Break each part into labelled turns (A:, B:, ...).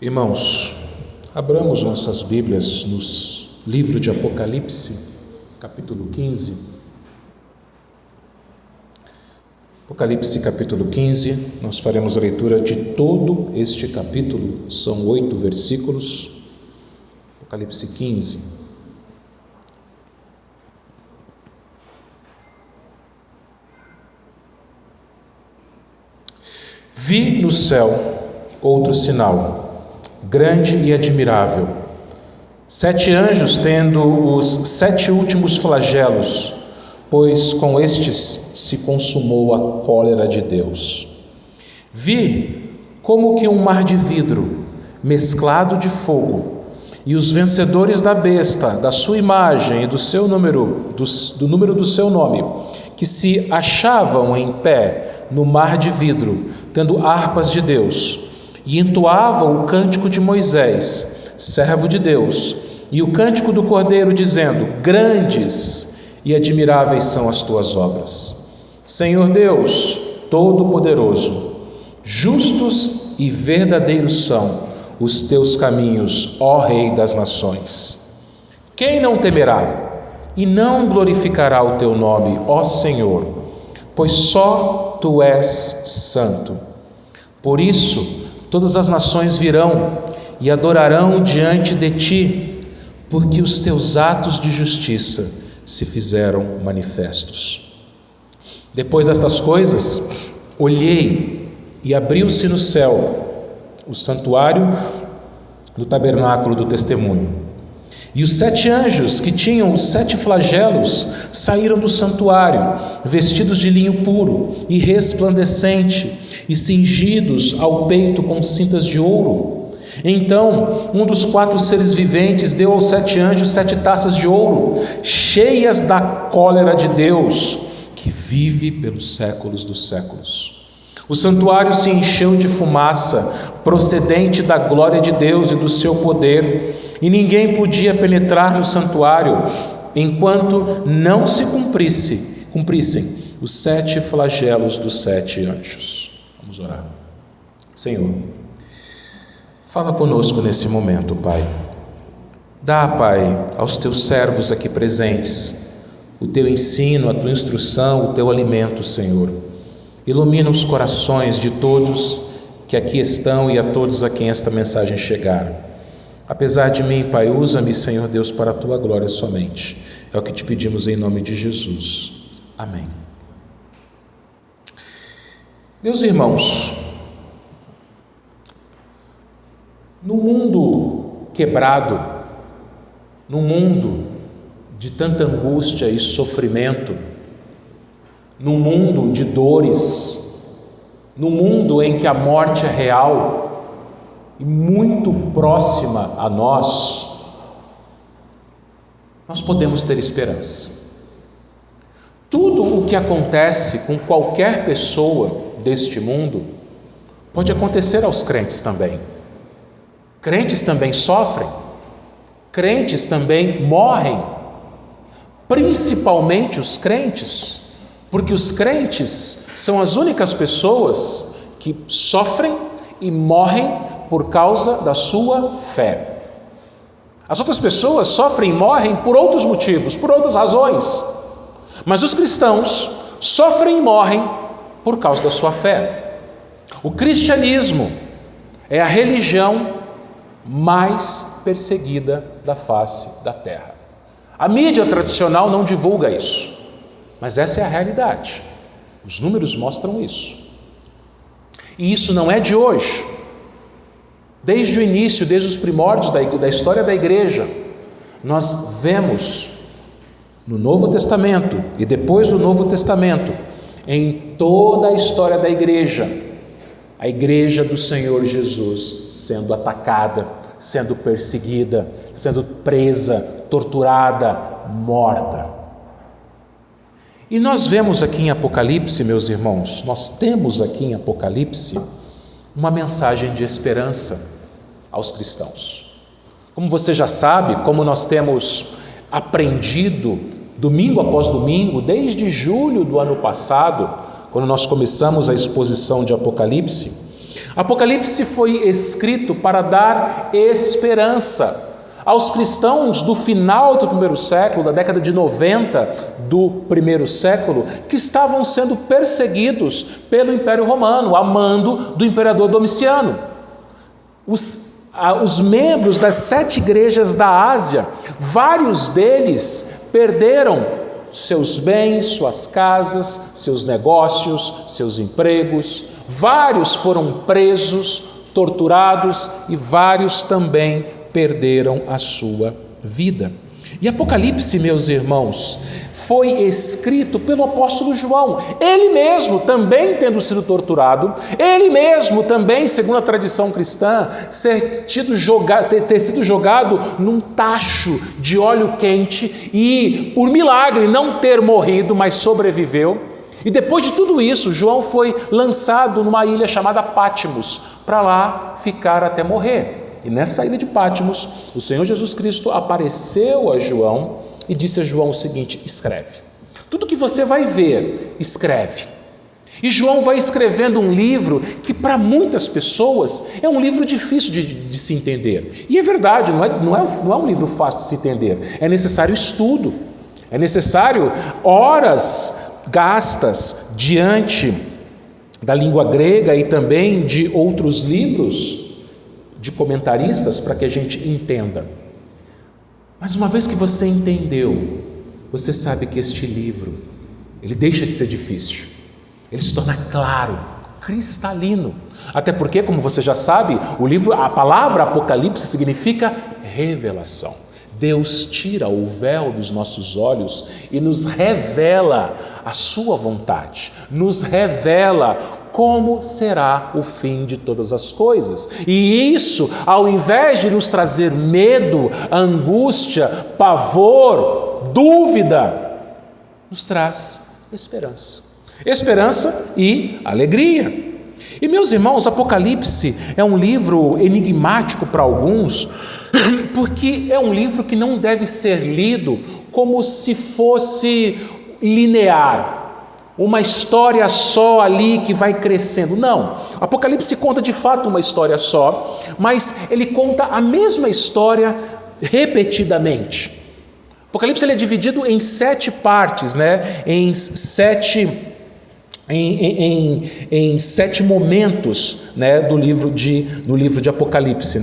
A: Irmãos, abramos nossas Bíblias no livro de Apocalipse, capítulo 15. Apocalipse, capítulo 15, nós faremos a leitura de todo este capítulo, são 8 versículos. Apocalipse 15. Vi no céu outro sinal, grande e admirável, 7 anjos tendo os 7 últimos flagelos, pois com estes se consumou a cólera de Deus. Vi como que um mar de vidro, mesclado de fogo, e os vencedores da besta, da sua imagem e do seu número, do número do seu nome, que se achavam em pé no mar de vidro, tendo harpas de Deus, e entoavam o cântico de Moisés, servo de Deus, e o cântico do Cordeiro, dizendo: grandes e admiráveis são as tuas obras, Senhor Deus Todo-Poderoso. Justos e verdadeiros são os teus caminhos, ó Rei das nações. Quem não temerá e não glorificará o teu nome, ó Senhor, pois só tu és santo. Por isso todas as nações virão e adorarão diante de ti, porque os teus atos de justiça se fizeram manifestos. Depois destas coisas, olhei e abriu-se no céu o santuário do tabernáculo do testemunho. E os 7 anjos que tinham os 7 flagelos saíram do santuário, vestidos de linho puro e resplandecente, e cingidos ao peito com cintas de ouro. Então um dos 4 seres viventes deu aos 7 anjos 7 taças de ouro, cheias da cólera de Deus, que vive pelos séculos dos séculos. O santuário se encheu de fumaça, procedente da glória de Deus e do seu poder, e ninguém podia penetrar no santuário, enquanto não se cumprissem os 7 flagelos dos 7 anjos. Vamos orar. Senhor, fala conosco nesse momento, Pai. Dá, Pai, aos teus servos aqui presentes o teu ensino, a tua instrução, o teu alimento, Senhor. Ilumina os corações de todos que aqui estão e a todos a quem esta mensagem chegar. Apesar de mim, Pai, usa-me, Senhor Deus, para a tua glória somente. É o que te pedimos em nome de Jesus. Amém. Meus irmãos, no mundo quebrado, no mundo de tanta angústia e sofrimento, no mundo de dores, no mundo em que a morte é real e muito próxima a nós podemos ter esperança. Tudo o que acontece com qualquer pessoa deste mundo pode acontecer aos crentes também. Crentes também sofrem, crentes também morrem, principalmente os crentes, porque os crentes são as únicas pessoas que sofrem e morrem por causa da sua fé. As outras pessoas sofrem e morrem por outros motivos, por outras razões, mas os cristãos sofrem e morrem por causa da sua fé. O cristianismo é a religião mais perseguida da face da terra. A mídia tradicional não divulga isso, mas essa é a realidade. Os números mostram isso. E isso não é de hoje. Desde o início, desde os primórdios da história da igreja, nós vemos no Novo Testamento e depois do Novo Testamento, em toda a história da igreja, a igreja do Senhor Jesus sendo atacada, sendo perseguida, sendo presa, torturada, morta. E nós vemos aqui em Apocalipse, meus irmãos, nós temos aqui em Apocalipse uma mensagem de esperança aos cristãos. Como você já sabe, como nós temos aprendido domingo após domingo, desde julho do ano passado, quando nós começamos a exposição de Apocalipse, Apocalipse foi escrito para dar esperança aos cristãos do final do primeiro século, da década de 90 do primeiro século, que estavam sendo perseguidos pelo Império Romano, a mando do imperador Domiciano. Os membros das 7 igrejas da Ásia, vários deles perderam seus bens, suas casas, seus negócios, seus empregos. Vários foram presos, torturados e vários também perderam a sua vida. E Apocalipse, meus irmãos, foi escrito pelo apóstolo João, ele mesmo também tendo sido torturado, ele mesmo também, segundo a tradição cristã, ter sido jogado num tacho de óleo quente e, por milagre, não ter morrido, mas sobreviveu. E depois de tudo isso, João foi lançado numa ilha chamada Patmos, para lá ficar até morrer. E nessa ilha de Patmos, o Senhor Jesus Cristo apareceu a João e disse a João o seguinte: escreve. Tudo que você vai ver, escreve. E João vai escrevendo um livro que para muitas pessoas é um livro difícil de se entender. E é verdade, não é um livro fácil de se entender. É necessário estudo, é necessário horas gastas diante da língua grega e também de outros livros de comentaristas para que a gente entenda. Mas uma vez que você entendeu, você sabe que este livro, ele deixa de ser difícil, ele se torna claro, cristalino. Até porque, como você já sabe, a palavra Apocalipse significa revelação. Deus tira o véu dos nossos olhos e nos revela a sua vontade, nos revela como será o fim de todas as coisas. E isso, ao invés de nos trazer medo, angústia, pavor, dúvida, nos traz esperança. Esperança e alegria. E, meus irmãos, Apocalipse é um livro enigmático para alguns, porque é um livro que não deve ser lido como se fosse linear, uma história só ali que vai crescendo. Não, Apocalipse conta de fato uma história só, mas ele conta a mesma história repetidamente. Apocalipse ele é dividido em 7 partes, em 7 momentos, do livro de Apocalipse,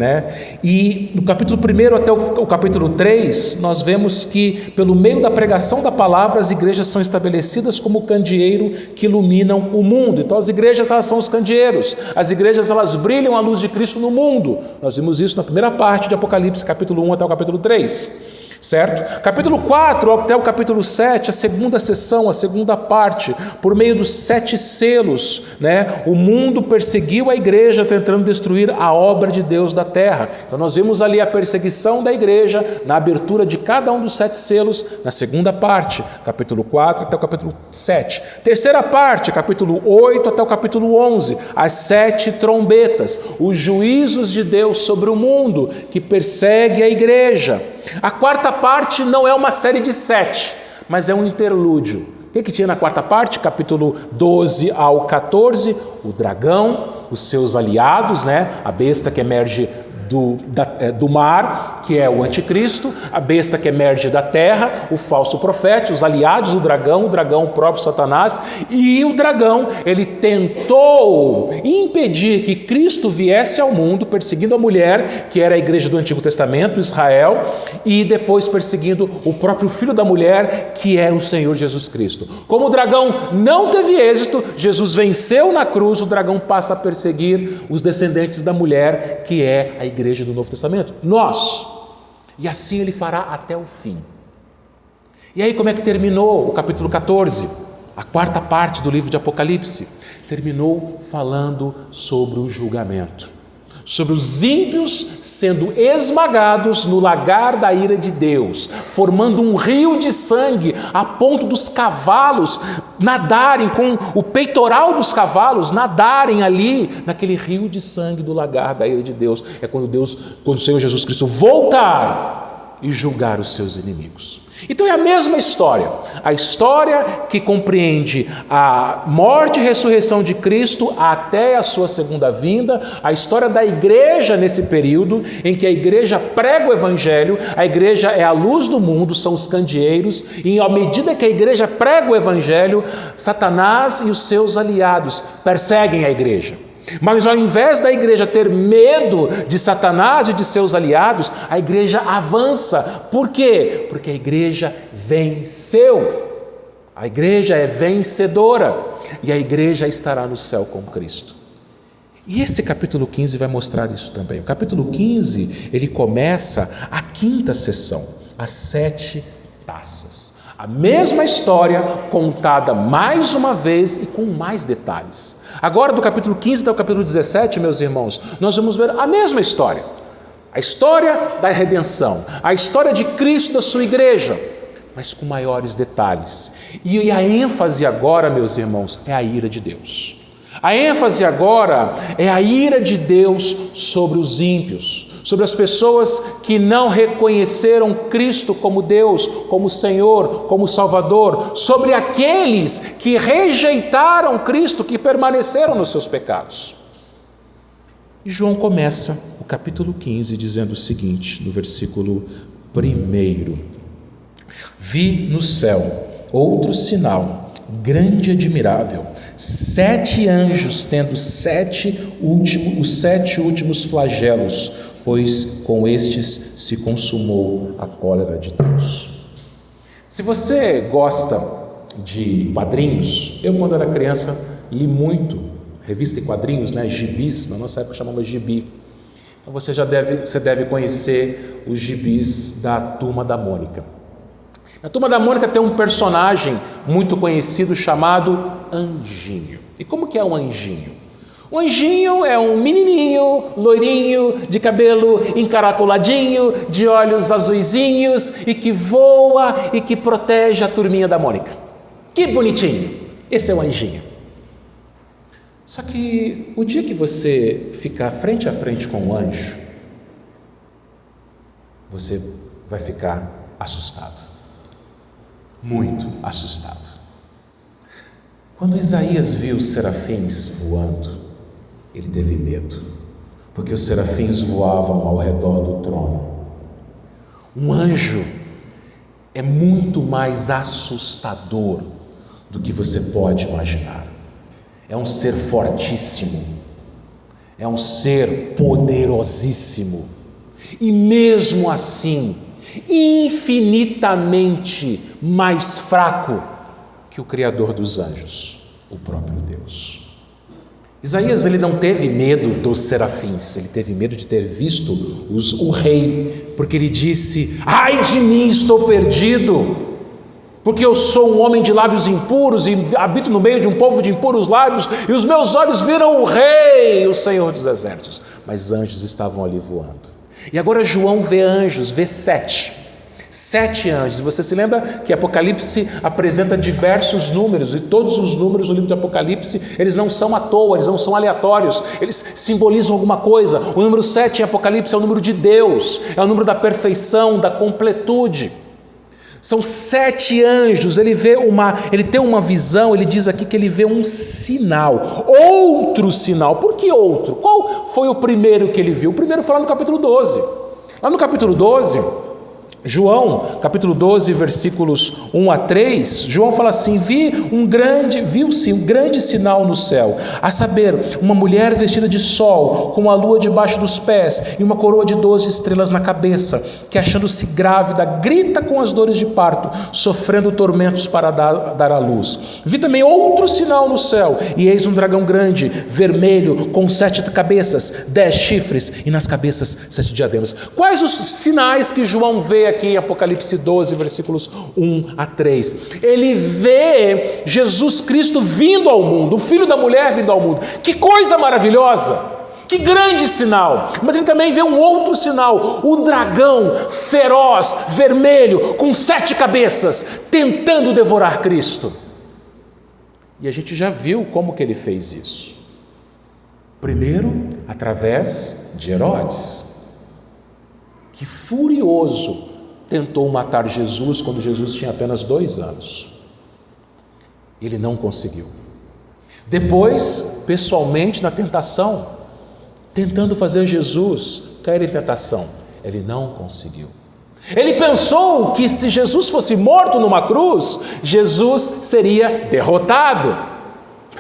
A: E do capítulo 1 até o capítulo 3, nós vemos que pelo meio da pregação da palavra, as igrejas são estabelecidas como candeeiro que iluminam o mundo. Então as igrejas, elas são os candeeiros, as igrejas, elas brilham a luz de Cristo no mundo. Nós vimos isso na primeira parte de Apocalipse, capítulo 1 até o capítulo 3. Certo? Capítulo 4 até o capítulo 7, a segunda sessão, a segunda parte, por meio dos 7 selos, o mundo perseguiu a igreja tentando destruir a obra de Deus da terra. Então nós vimos ali a perseguição da igreja na abertura de cada um dos 7 selos, na segunda parte, capítulo 4 até o capítulo 7. Terceira parte, capítulo 8 até o capítulo 11, as 7 trombetas, os juízos de Deus sobre o mundo que persegue a igreja. A quarta parte não é uma série de 7, mas é um interlúdio. O que tinha na quarta parte? Capítulo 12 ao 14, o dragão, os seus aliados, a besta que emerge do mar, que é o anticristo, a besta que emerge da terra, o falso profeta, os aliados do dragão, o dragão próprio Satanás. E o dragão, ele tentou impedir que Cristo viesse ao mundo, perseguindo a mulher, que era a igreja do Antigo Testamento, Israel, e depois perseguindo o próprio filho da mulher, que é o Senhor Jesus Cristo. Como o dragão não teve êxito, Jesus venceu na cruz, o dragão passa a perseguir os descendentes da mulher, que é a igreja do Novo Testamento, nós. E assim ele fará até o fim. E aí como é que terminou o capítulo 14? A quarta parte do livro de Apocalipse terminou falando sobre o julgamento, sobre os ímpios sendo esmagados no lagar da ira de Deus, formando um rio de sangue a ponto dos cavalos nadarem, com o peitoral dos cavalos nadarem ali naquele rio de sangue do lagar da ira de Deus. É quando o Senhor Jesus Cristo voltar e julgar os seus inimigos. Então é a mesma história, a história que compreende a morte e ressurreição de Cristo até a sua segunda vinda, a história da igreja nesse período em que a igreja prega o evangelho, a igreja é a luz do mundo, são os candeeiros, e à medida que a igreja prega o evangelho, Satanás e os seus aliados perseguem a igreja. Mas ao invés da igreja ter medo de Satanás e de seus aliados, a igreja avança. Por quê? Porque a igreja venceu. A igreja é vencedora e a igreja estará no céu com Cristo. E esse capítulo 15 vai mostrar isso também. O capítulo 15, ele começa a quinta sessão, as 7 taças. A mesma história contada mais uma vez e com mais detalhes. Agora, do capítulo 15 até o capítulo 17, meus irmãos, nós vamos ver a mesma história. A história da redenção, a história de Cristo da sua igreja, mas com maiores detalhes. E a ênfase agora, meus irmãos, é a ira de Deus. A ênfase agora é a ira de Deus sobre os ímpios, sobre as pessoas que não reconheceram Cristo como Deus, como Senhor, como Salvador, sobre aqueles que rejeitaram Cristo, que permaneceram nos seus pecados. E João começa o capítulo 15 dizendo o seguinte, no versículo 1: Vi no céu outro sinal, grande e admirável, 7 anjos tendo os 7 últimos flagelos, pois com estes se consumou a cólera de Deus. Se você gosta de quadrinhos, eu quando era criança li muito revista e quadrinhos, gibis, na nossa época chamava gibi. Então você deve conhecer os gibis da Turma da Mônica. Na Turma da Mônica tem um personagem muito conhecido chamado Anjinho. E como que é um anjinho? O anjinho é um menininho, loirinho, de cabelo encaracoladinho, de olhos azuizinhos e que voa e que protege a Turminha da Mônica. Que bonitinho! Esse é o anjinho. Só que o dia que você ficar frente a frente com o anjo, você vai ficar assustado. Muito assustado. Quando Isaías viu os serafins voando, ele teve medo, porque os serafins voavam ao redor do trono. Um anjo é muito mais assustador do que você pode imaginar. É um ser fortíssimo, é um ser poderosíssimo, e mesmo assim, infinitamente mais fraco que o Criador dos anjos, o próprio Deus. Isaías, ele não teve medo dos serafins, ele teve medo de ter visto o rei, porque ele disse: ai de mim, estou perdido, porque eu sou um homem de lábios impuros e habito no meio de um povo de impuros lábios, e os meus olhos viram o rei, o Senhor dos exércitos. Mas anjos estavam ali voando. E agora João vê anjos, vê 7 anjos. Você se lembra que Apocalipse apresenta diversos números, e todos os números do livro de Apocalipse, eles não são à toa, eles não são aleatórios, eles simbolizam alguma coisa. O número 7 em Apocalipse é o número de Deus, é o número da perfeição, da completude. São 7 anjos. Ele tem uma visão. Ele diz aqui que ele vê um sinal, outro sinal. Por que outro? Qual foi o primeiro que ele viu? O primeiro foi lá no capítulo 12. Lá no capítulo 12, João, capítulo 12, versículos 1 a 3, João fala assim: viu-se um grande sinal no céu, a saber, uma mulher vestida de sol, com a lua debaixo dos pés e uma coroa de 12 estrelas na cabeça, que achando-se grávida, grita com as dores de parto, sofrendo tormentos para dar à luz. Vi também outro sinal no céu, e eis um dragão grande, vermelho, com 7 cabeças, 10 chifres, e nas cabeças 7 diademas. Quais os sinais que João vê aqui em Apocalipse 12, versículos 1 a 3. Ele vê Jesus Cristo vindo ao mundo, o filho da mulher vindo ao mundo. Que coisa maravilhosa, que grande sinal. Mas ele também vê um outro sinal, o dragão feroz, vermelho, com 7 cabeças, tentando devorar Cristo. E a gente já viu como que ele fez isso. Primeiro, através de Herodes, que furioso tentou matar Jesus quando Jesus tinha apenas 2 anos. Ele não conseguiu. Depois, pessoalmente, na tentação, tentando fazer Jesus cair em tentação, ele não conseguiu. Ele pensou que se Jesus fosse morto numa cruz, Jesus seria derrotado.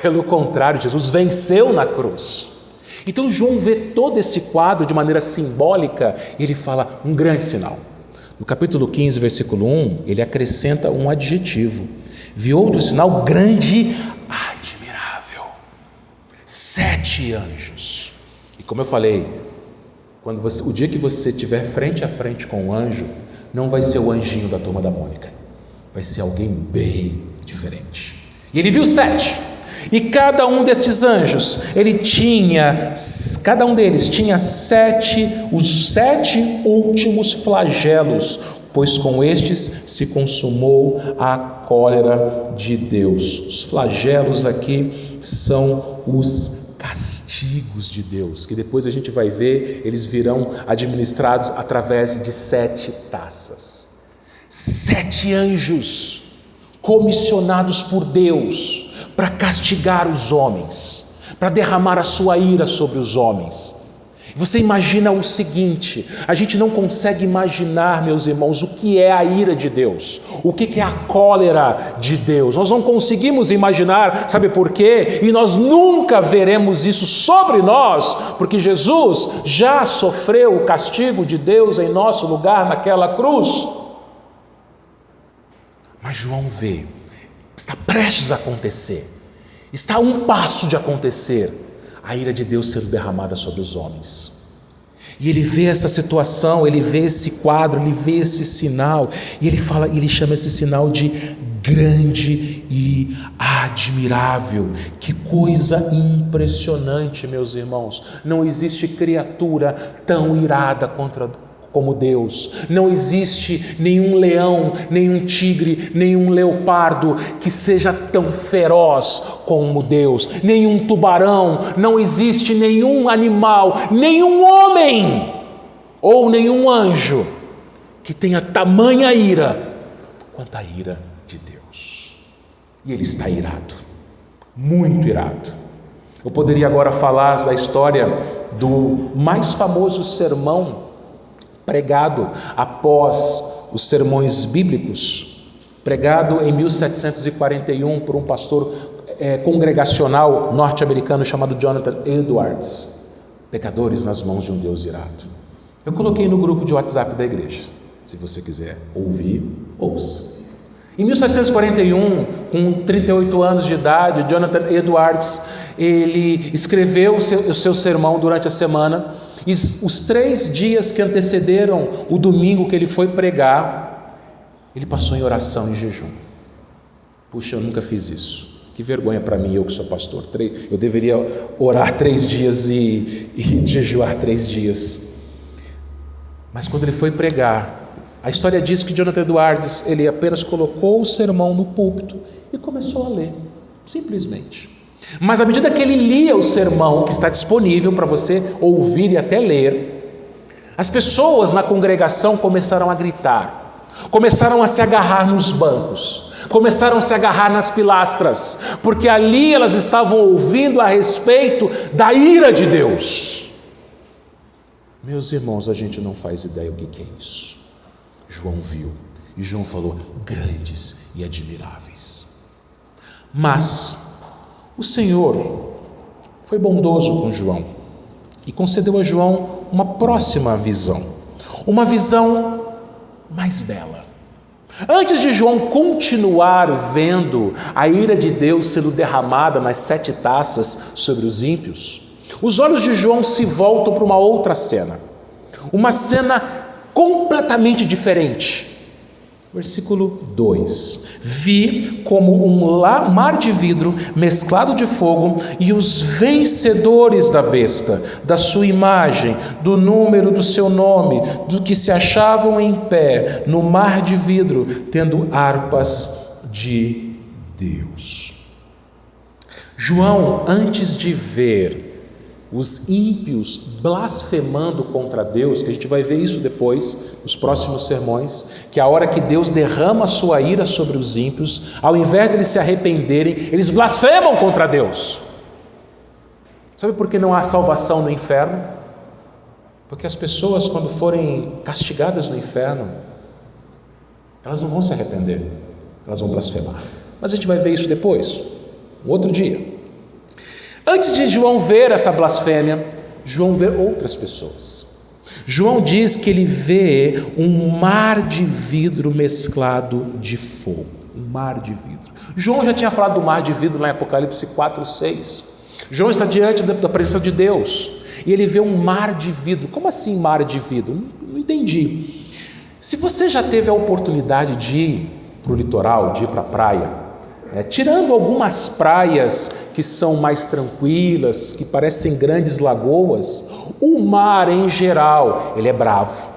A: Pelo contrário, Jesus venceu na cruz. Então João vê todo esse quadro de maneira simbólica e ele fala um grande sinal. No capítulo 15, versículo 1, ele acrescenta um adjetivo. Vi outro sinal grande, admirável. 7 anjos. E como eu falei, o dia que você estiver frente a frente com um anjo, não vai ser o anjinho da Turma da Mônica, vai ser alguém bem diferente. E ele viu 7, e cada um desses anjos, cada um deles tinha os 7 últimos flagelos, pois com estes se consumou a cólera de Deus. Os flagelos aqui são os castigos de Deus, que depois a gente vai ver, eles virão administrados através de 7 taças. 7 anjos comissionados por Deus para castigar os homens, para derramar a sua ira sobre os homens. Você imagina o seguinte, a gente não consegue imaginar, meus irmãos, o que é a ira de Deus, o que é a cólera de Deus. Nós não conseguimos imaginar, sabe por quê? E nós nunca veremos isso sobre nós, porque Jesus já sofreu o castigo de Deus em nosso lugar naquela cruz. Mas João vê, está prestes a acontecer, está a um passo de acontecer, a ira de Deus sendo derramada sobre os homens. E ele vê essa situação, ele vê esse quadro, ele vê esse sinal, e ele chama esse sinal de grande e admirável. Que coisa impressionante, meus irmãos. Não existe criatura tão irada como Deus. Não existe nenhum leão, nenhum tigre, nenhum leopardo que seja tão feroz como Deus. Nenhum tubarão, não existe nenhum animal, nenhum homem ou nenhum anjo que tenha tamanha ira quanto a ira de Deus. E ele está irado, muito irado. Eu poderia agora falar da história do mais famoso sermão pregado após os sermões bíblicos, pregado em 1741 por um pastor congregacional norte-americano chamado Jonathan Edwards, Pecadores nas mãos de um Deus irado. Eu coloquei no grupo de WhatsApp da igreja, se você quiser ouvir, ouça. Em 1741, com 38 anos de idade, Jonathan Edwards, ele escreveu o seu sermão durante a semana. E os 3 dias que antecederam o domingo que ele foi pregar, ele passou em oração e jejum. Puxa, eu nunca fiz isso. Que vergonha para mim, eu que sou pastor. Eu deveria orar 3 dias e jejuar 3 dias. Mas quando ele foi pregar, a história diz que Jonathan Edwards, ele apenas colocou o sermão no púlpito e começou a ler, simplesmente. Mas à medida que ele lia o sermão, que está disponível para você ouvir e até ler, as pessoas na congregação começaram a gritar, começaram a se agarrar nos bancos, começaram a se agarrar nas pilastras, porque ali elas estavam ouvindo a respeito da ira de Deus. Meus irmãos, a gente não faz ideia o que é isso. João viu, e João falou, grandes e admiráveis. Mas o Senhor foi bondoso com João e concedeu a João uma próxima visão, uma visão mais bela. Antes de João continuar vendo a ira de Deus sendo derramada nas 7 taças sobre os ímpios, os olhos de João se voltam para uma outra cena, uma cena completamente diferente. Versículo 2: vi como um mar de vidro mesclado de fogo, e os vencedores da besta, da sua imagem, do número do seu nome, do que se achavam em pé no mar de vidro, tendo harpas de Deus. João, antes de ver os ímpios blasfemando contra Deus, que a gente vai ver isso depois, nos próximos sermões, que a hora que Deus derrama a sua ira sobre os ímpios, ao invés de eles se arrependerem, eles blasfemam contra Deus. Sabe por que não há salvação no inferno? Porque as pessoas, quando forem castigadas no inferno, elas não vão se arrepender, elas vão blasfemar. Mas a gente vai ver isso depois, um outro dia. Antes de João ver essa blasfêmia, João vê outras pessoas. João diz que ele vê um mar de vidro mesclado de fogo. Um mar de vidro. João já tinha falado do mar de vidro lá em Apocalipse 4:6. João está diante da presença de Deus e ele vê um mar de vidro. Como assim mar de vidro? Não entendi. Se você já teve a oportunidade de ir para o litoral, de ir para a praia, tirando algumas praias que são mais tranquilas, que parecem grandes lagoas, o mar em geral, ele é bravo.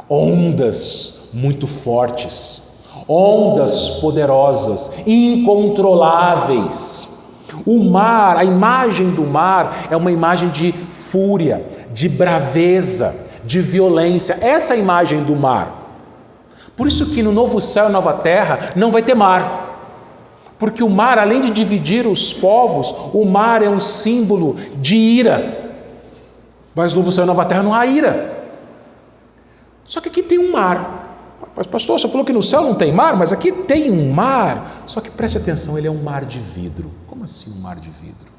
A: Ondas muito fortes, ondas poderosas, incontroláveis. O mar, a imagem do mar é uma imagem de fúria, de braveza, de violência. Essa é a imagem do mar. Por isso que no novo céu e nova terra não vai ter mar. Porque o mar, além de dividir os povos, o mar é um símbolo de ira. Mas no novo céu e nova terra não há ira. Só que aqui tem um mar. Mas pastor, você falou que no céu não tem mar, mas aqui tem um mar. Só que preste atenção, ele é um mar de vidro. Como assim um mar de vidro?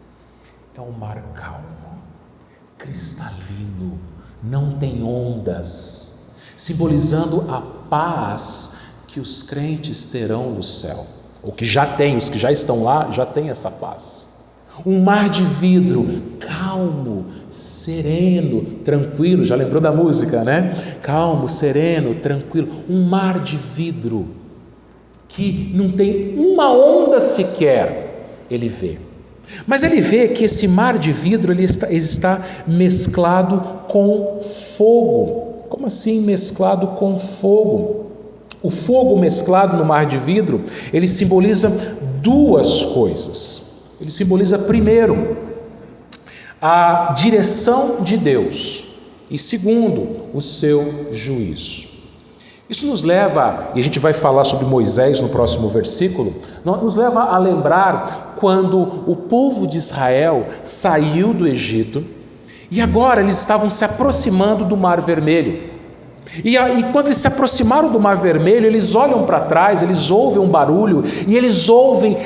A: É um mar calmo, cristalino, não tem ondas, simbolizando a paz que os crentes terão no céu. Ou que já tem, os que já estão lá, já têm essa paz. Um mar de vidro, calmo, sereno, tranquilo. Já lembrou da música, né? Calmo, sereno, tranquilo. Um mar de vidro que não tem uma onda sequer, ele vê. Mas ele vê que esse mar de vidro ele está mesclado com fogo. Como assim mesclado com fogo? O fogo mesclado no mar de vidro, ele simboliza duas coisas. Ele simboliza, primeiro, a direção de Deus e, segundo, o seu juízo. Isso nos leva, e a gente vai falar sobre Moisés no próximo versículo, nos leva a lembrar quando o povo de Israel saiu do Egito e agora eles estavam se aproximando do Mar Vermelho. E quando eles se aproximaram do Mar Vermelho, eles olham para trás, eles ouvem um barulho e eles ouvem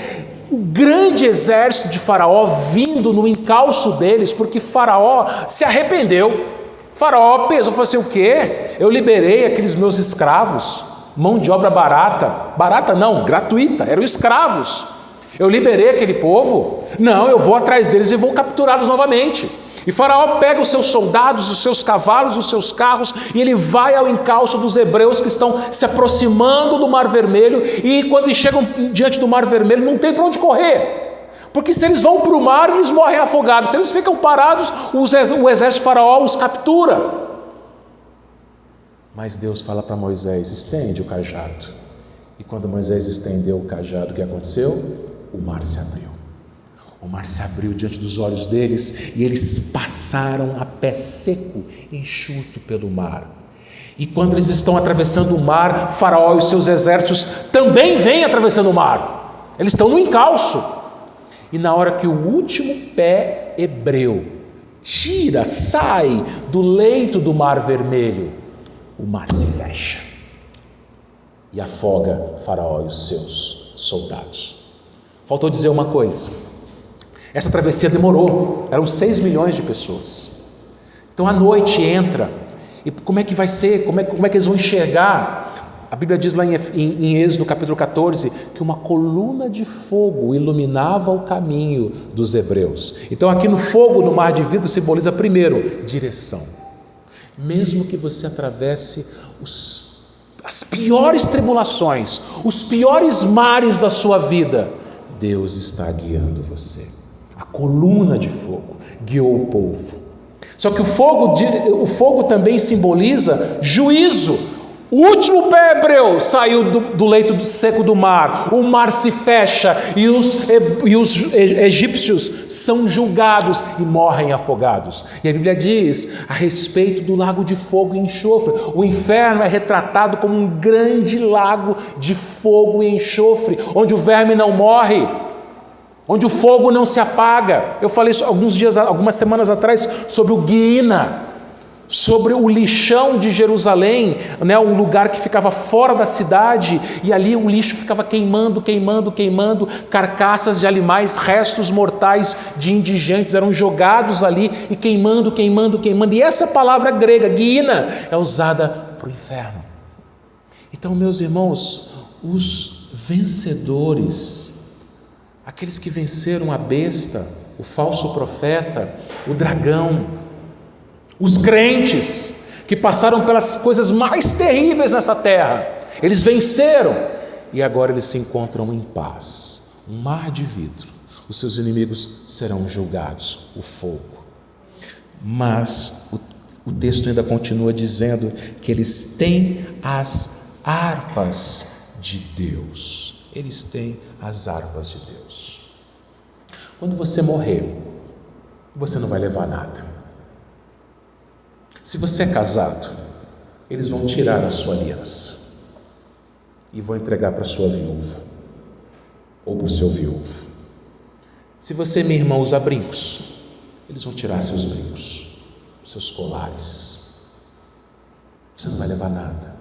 A: o grande exército de Faraó vindo no encalço deles, porque Faraó se arrependeu. Faraó pensou, falou assim: o quê? Eu liberei aqueles meus escravos, mão de obra barata não, gratuita, eram escravos. Eu liberei aquele povo, não, eu vou atrás deles e vou capturá-los novamente. E Faraó pega os seus soldados, os seus cavalos, os seus carros, e ele vai ao encalço dos hebreus que estão se aproximando do Mar Vermelho, e quando eles chegam diante do Mar Vermelho, não tem para onde correr, porque se eles vão para o mar, eles morrem afogados. Se eles ficam parados, o exército de Faraó os captura. Mas Deus fala para Moisés: estende o cajado. E quando Moisés estendeu o cajado, o que aconteceu? O mar se abriu. O mar se abriu diante dos olhos deles e eles passaram a pé seco, enxuto pelo mar. E quando eles estão atravessando o mar, Faraó e os seus exércitos também vêm atravessando o mar. Eles estão no encalço. E na hora que o último pé hebreu sai do leito do Mar Vermelho, o mar se fecha e afoga Faraó e os seus soldados. Faltou dizer uma coisa. Essa travessia demorou, eram 6 milhões de pessoas. Então a noite entra, e como é que vai ser? Como é que eles vão enxergar? A Bíblia diz lá em Êxodo capítulo 14, que uma coluna de fogo iluminava o caminho dos hebreus. Então aqui no fogo, no mar de vidro, simboliza primeiro, direção. Mesmo que você atravesse as piores tribulações, os piores mares da sua vida, Deus está guiando você. A coluna de fogo guiou o povo. Só que o fogo também simboliza juízo. O último pé hebreu saiu do leito seco do mar, o mar se fecha e os egípcios são julgados e morrem afogados. E a Bíblia diz a respeito do lago de fogo e enxofre: o inferno é retratado como um grande lago de fogo e enxofre, onde o verme não morre, onde o fogo não se apaga. Eu falei isso algumas semanas atrás sobre o Guiína, sobre o lixão de Jerusalém, né, um lugar que ficava fora da cidade, e ali o lixo ficava queimando, carcaças de animais, restos mortais de indigentes eram jogados ali e queimando. E essa palavra grega, Guiína, é usada para o inferno. Então, meus irmãos, os vencedores, aqueles que venceram a besta, o falso profeta, o dragão, os crentes que passaram pelas coisas mais terríveis nessa terra, eles venceram e agora eles se encontram em paz, um mar de vidro. Os seus inimigos serão julgados, o fogo. Mas o texto ainda continua dizendo que eles têm as harpas de Deus. Eles têm as harpas de Deus. Quando você morrer, você não vai levar nada. Se você é casado, eles vão tirar a sua aliança e vão entregar para a sua viúva ou para o seu viúvo. Se você, minha irmã, usa brincos, eles vão tirar seus brincos, seus colares. Você não vai levar nada,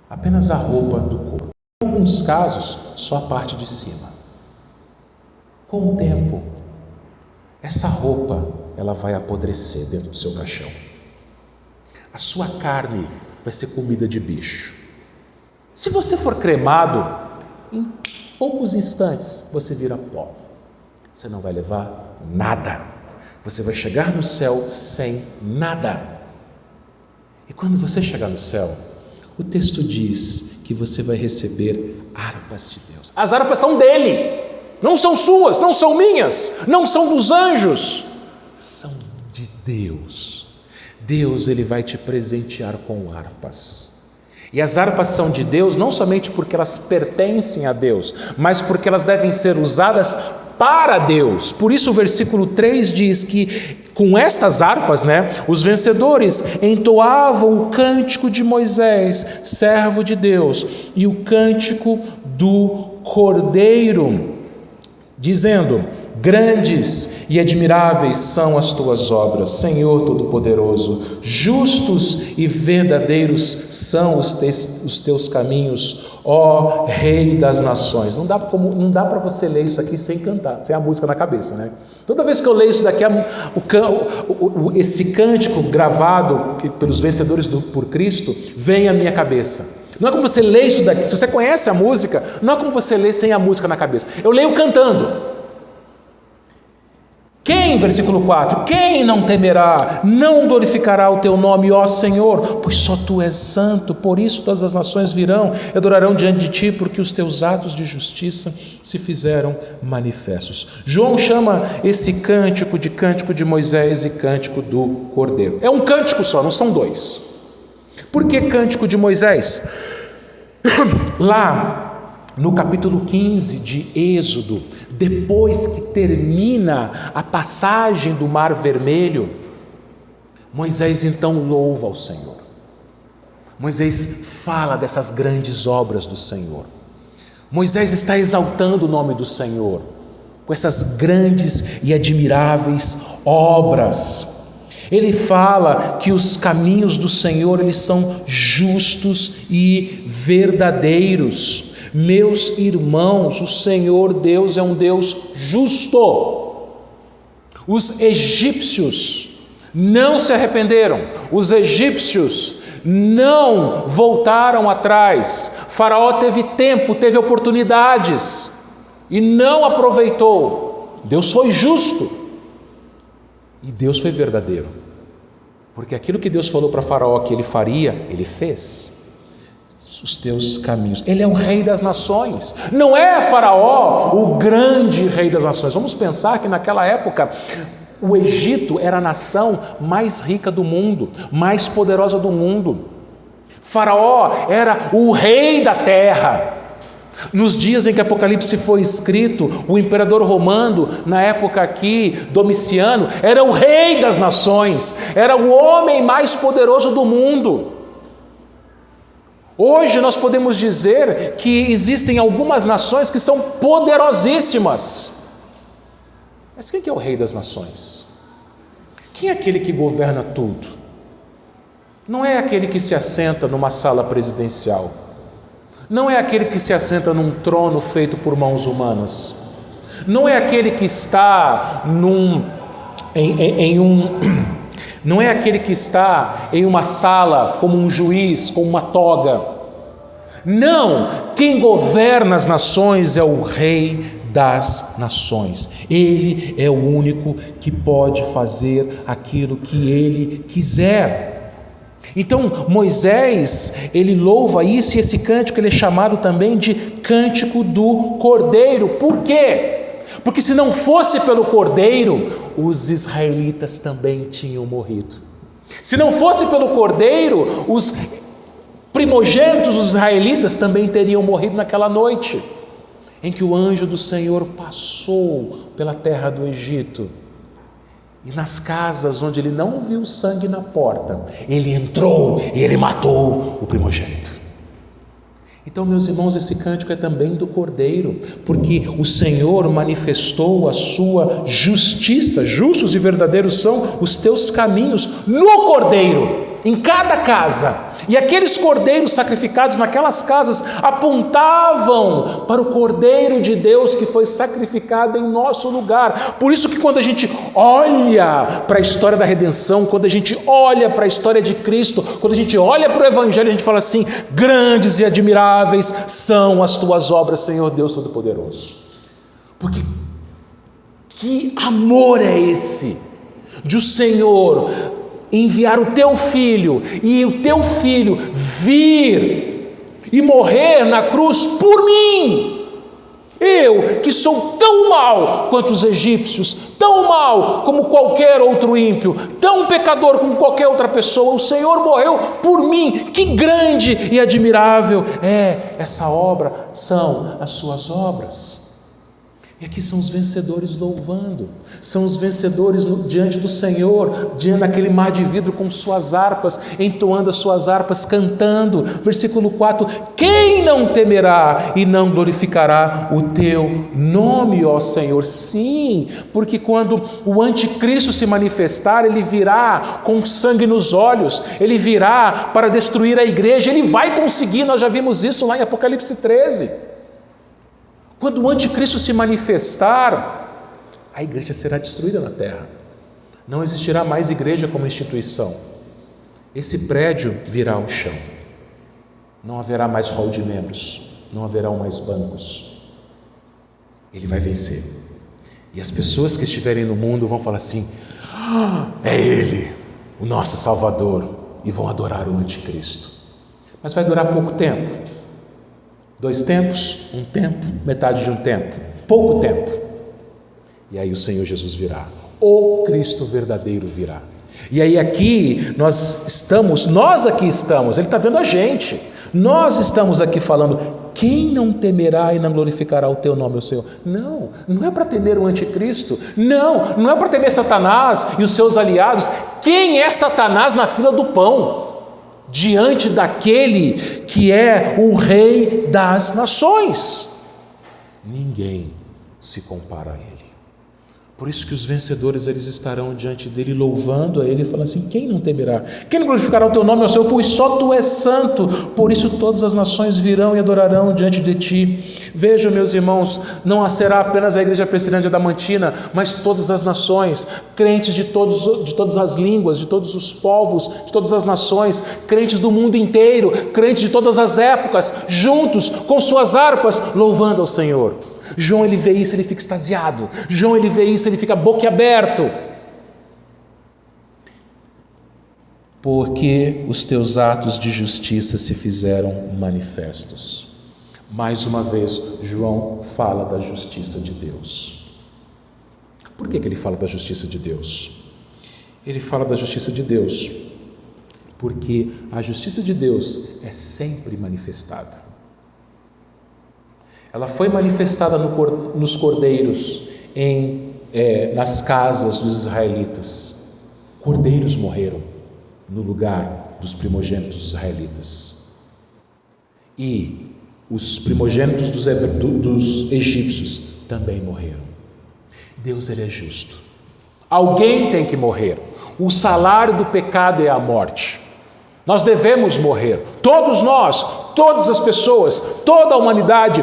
A: apenas a roupa do corpo. Em alguns casos, só a parte de cima. Com o tempo, essa roupa ela vai apodrecer dentro do seu caixão. A sua carne vai ser comida de bicho. Se você for cremado, em poucos instantes você vira pó. Você não vai levar nada. Você vai chegar no céu sem nada. E quando você chegar no céu, o texto diz que você vai receber harpas de Deus. As harpas são dele, não são suas, não são minhas, não são dos anjos, são de Deus. Deus, ele vai te presentear com harpas. E as harpas são de Deus não somente porque elas pertencem a Deus, mas porque elas devem ser usadas para Deus. Por isso o versículo 3 diz que com estas harpas, os vencedores entoavam o cântico de Moisés, servo de Deus, e o cântico do Cordeiro, dizendo: grandes e admiráveis são as tuas obras, Senhor Todo-Poderoso, justos e verdadeiros são os teus caminhos, ó Rei das nações. Não dá para você ler isso aqui sem cantar, sem a música na cabeça, Toda vez que eu leio isso daqui, esse cântico gravado pelos vencedores por Cristo, vem à minha cabeça. Não é como você lê isso daqui, se você conhece a música, não é como você lê sem a música na cabeça. Eu leio cantando. Versículo 4, quem não temerá, não glorificará o teu nome, ó Senhor, pois só tu és santo, por isso todas as nações virão e adorarão diante de ti, porque os teus atos de justiça se fizeram manifestos. João chama esse cântico de Moisés e cântico do Cordeiro. É um cântico só, não são dois. Por que cântico de Moisés? Lá no capítulo 15 de Êxodo, depois que termina a passagem do Mar Vermelho, Moisés então louva ao Senhor. Moisés fala dessas grandes obras do Senhor. Moisés está exaltando o nome do Senhor com essas grandes e admiráveis obras. Ele fala que os caminhos do Senhor, eles são justos e verdadeiros. Meus irmãos, o Senhor Deus é um Deus justo. Os egípcios não se arrependeram, os egípcios não voltaram atrás. Faraó teve tempo, teve oportunidades e não aproveitou. Deus foi justo e Deus foi verdadeiro, porque aquilo que Deus falou para Faraó que ele faria, ele fez. Os teus caminhos. Ele é o rei das nações. Não é Faraó o grande rei das nações. Vamos pensar que naquela época o Egito era a nação mais rica do mundo, mais poderosa do mundo. Faraó era o rei da terra. Nos dias em que Apocalipse foi escrito, o imperador romano, na época aqui, Domiciano, era o rei das nações, era o homem mais poderoso do mundo. Hoje nós podemos dizer que existem algumas nações que são poderosíssimas. Mas quem que é o rei das nações? Quem é aquele que governa tudo? Não é aquele que se assenta numa sala presidencial. Não é aquele que se assenta num trono feito por mãos humanas. Não é aquele que está não é aquele que está em uma sala como um juiz, com uma toga. Não, quem governa as nações é o Rei das nações. Ele é o único que pode fazer aquilo que ele quiser. Então Moisés, ele louva isso, e esse cântico ele é chamado também de cântico do Cordeiro. Por quê? Porque se não fosse pelo Cordeiro, os israelitas também tinham morrido. Se não fosse pelo Cordeiro, os primogênitos dos israelitas também teriam morrido naquela noite em que o anjo do Senhor passou pela terra do Egito. E nas casas onde ele não viu sangue na porta, ele entrou e ele matou o primogênito. Então, meus irmãos, esse cântico é também do Cordeiro, porque o Senhor manifestou a sua justiça. Justos e verdadeiros são os teus caminhos no Cordeiro, em cada casa. E aqueles cordeiros sacrificados naquelas casas apontavam para o Cordeiro de Deus que foi sacrificado em nosso lugar. Por isso que quando a gente olha para a história da redenção, quando a gente olha para a história de Cristo, quando a gente olha para o Evangelho, a gente fala assim: grandes e admiráveis são as tuas obras, Senhor Deus Todo-Poderoso. Porque que amor é esse de o Senhor enviar o teu filho, e o teu filho vir e morrer na cruz por mim. Eu que sou tão mau quanto os egípcios, tão mau como qualquer outro ímpio, tão pecador como qualquer outra pessoa, o Senhor morreu por mim. Que grande e admirável é essa obra, são as suas obras. E aqui são os vencedores louvando, são os vencedores diante do Senhor, diante daquele mar de vidro com suas harpas, entoando as suas harpas, cantando. Versículo 4: quem não temerá e não glorificará o teu nome, ó Senhor? Sim, porque quando o anticristo se manifestar, ele virá com sangue nos olhos, ele virá para destruir a igreja, ele vai conseguir. Nós já vimos isso lá em Apocalipse 13. Quando o anticristo se manifestar, a igreja será destruída na terra. Não existirá mais igreja como instituição. Esse prédio virá ao chão. Não haverá mais hall de membros. Não haverá mais bancos. Ele vai vencer. E as pessoas que estiverem no mundo vão falar assim: é Ele, o nosso Salvador. E vão adorar o anticristo. Mas vai durar pouco tempo. 2 tempos, 1 tempo, metade de um tempo, pouco tempo. E aí o Senhor Jesus virá, o Cristo verdadeiro virá. E aí aqui nós aqui estamos, Ele está vendo a gente, nós estamos aqui falando: quem não temerá e não glorificará o teu nome, o Senhor? Não é para temer o anticristo, não é para temer Satanás e os seus aliados. Quem é Satanás na fila do pão? Diante daquele que é o Rei das nações. Ninguém se compara a Ele. Por isso que os vencedores, eles estarão diante dele, louvando a Ele, e falando assim: quem não temerá? Quem não glorificará o teu nome, ó Senhor? Pois só Tu és santo. Por isso todas as nações virão e adorarão diante de Ti. Vejam, meus irmãos, não será apenas a igreja presbiteriana de Adamantina, mas todas as nações, crentes de todas as línguas, de todos os povos, de todas as nações, crentes do mundo inteiro, crentes de todas as épocas, juntos com suas harpas, louvando ao Senhor. João, ele vê isso, ele fica extasiado. João, ele vê isso, ele fica boquiaberto. Porque os teus atos de justiça se fizeram manifestos. Mais uma vez, João fala da justiça de Deus. Por que ele fala da justiça de Deus? Ele fala da justiça de Deus porque a justiça de Deus é sempre manifestada. Ela foi manifestada nos cordeiros, nas casas dos israelitas. Cordeiros morreram no lugar dos primogênitos israelitas. E os primogênitos dos egípcios também morreram. Deus, ele é justo. Alguém tem que morrer. O salário do pecado é a morte. Nós devemos morrer. Todos nós, todas as pessoas, toda a humanidade,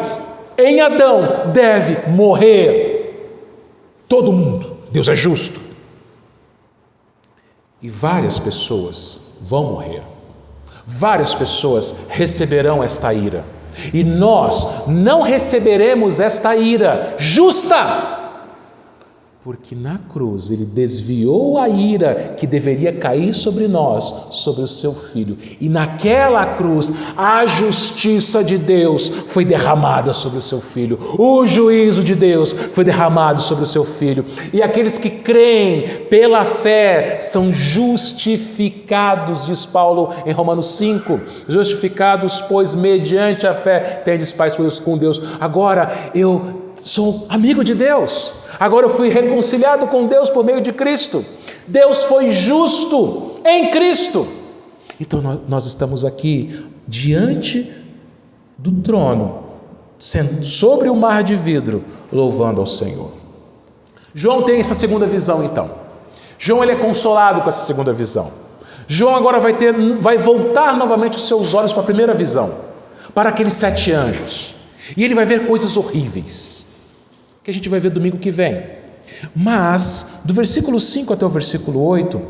A: em Adão, deve morrer. Todo mundo. Deus é justo. E várias pessoas vão morrer. Várias pessoas receberão esta ira. E nós não receberemos esta ira justa, porque na cruz ele desviou a ira que deveria cair sobre nós, sobre o seu Filho. E naquela cruz a justiça de Deus foi derramada sobre o seu Filho. O juízo de Deus foi derramado sobre o seu Filho. E aqueles que creem pela fé são justificados, diz Paulo em Romanos 5. Justificados, pois mediante a fé tendes paz com Deus. Agora eu sou amigo de Deus. Agora eu fui reconciliado com Deus por meio de Cristo. Deus foi justo em Cristo. Então nós estamos aqui diante do trono, sobre o mar de vidro, louvando ao Senhor. João tem essa segunda visão então. João, ele é consolado com essa segunda visão. João agora vai voltar novamente os seus olhos para a primeira visão, para aqueles 7 anjos. E ele vai ver coisas horríveis, que a gente vai ver domingo que vem. Mas, do versículo 5 até o versículo 8,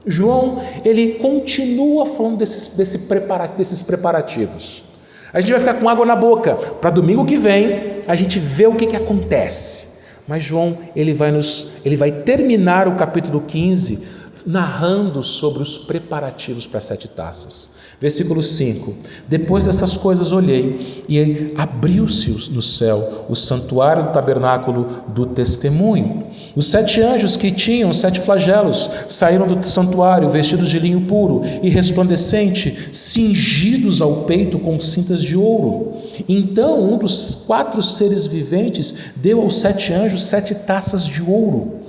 A: João, ele continua falando desses preparativos. A gente vai ficar com água na boca, para domingo que vem, a gente ver o que acontece. Mas João, ele vai terminar o capítulo 15, narrando sobre os preparativos para as 7 taças. Versículo 5: depois dessas coisas olhei, e abriu-se no céu o santuário do tabernáculo do testemunho. Os 7 anjos que tinham 7 flagelos saíram do santuário vestidos de linho puro e resplandecente, cingidos ao peito com cintas de ouro. Então um dos 4 seres viventes deu aos 7 anjos 7 taças de ouro,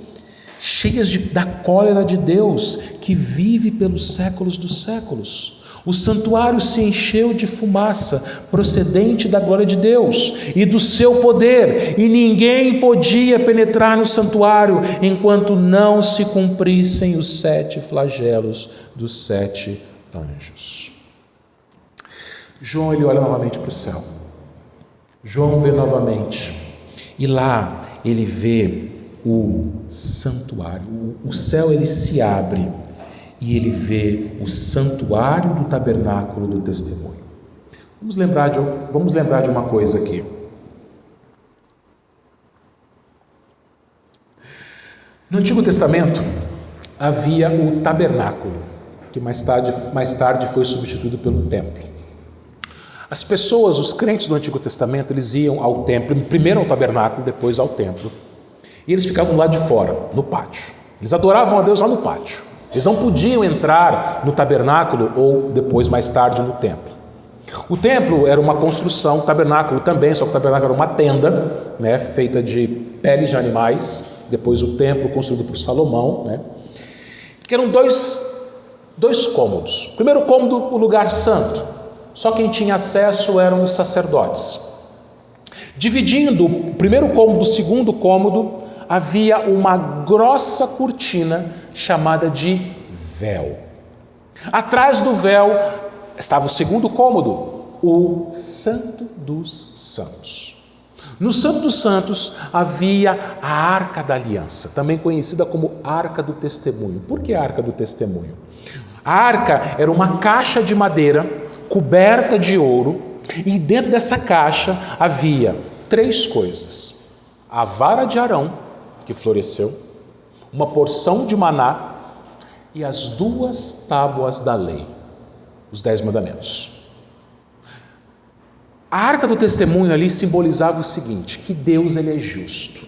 A: cheias da cólera de Deus, que vive pelos séculos dos séculos. O santuário se encheu de fumaça procedente da glória de Deus e do seu poder, e ninguém podia penetrar no santuário enquanto não se cumprissem os 7 flagelos dos 7 anjos. João, ele olha novamente para o céu. João vê novamente, e lá ele vê o santuário. O céu, ele se abre e ele vê o santuário do tabernáculo do testemunho. Vamos lembrar de uma coisa aqui. No Antigo Testamento havia o tabernáculo, que mais tarde foi substituído pelo templo. As pessoas, os crentes do Antigo Testamento, eles iam ao templo, primeiro ao tabernáculo, depois ao templo, e eles ficavam lá de fora, no pátio. Eles adoravam a Deus lá no pátio. Eles não podiam entrar no tabernáculo ou depois, mais tarde, no templo. O templo era uma construção, o tabernáculo também, só que o tabernáculo era uma tenda, né, feita de peles de animais. Depois o templo construído por Salomão, né, que eram dois cômodos. O primeiro cômodo, o lugar santo. Só quem tinha acesso eram os sacerdotes. Dividindo o primeiro cômodo do segundo cômodo, havia uma grossa cortina chamada de véu. Atrás do véu estava o segundo cômodo, o Santo dos Santos. No Santo dos Santos havia a Arca da Aliança, também conhecida como Arca do Testemunho. Por que a Arca do Testemunho? A arca era uma caixa de madeira coberta de ouro, e dentro dessa caixa havia 3 coisas: a vara de Arão, que floresceu, uma porção de maná e as 2 tábuas da lei, os 10 mandamentos. A Arca do Testemunho ali simbolizava o seguinte: que Deus, ele é justo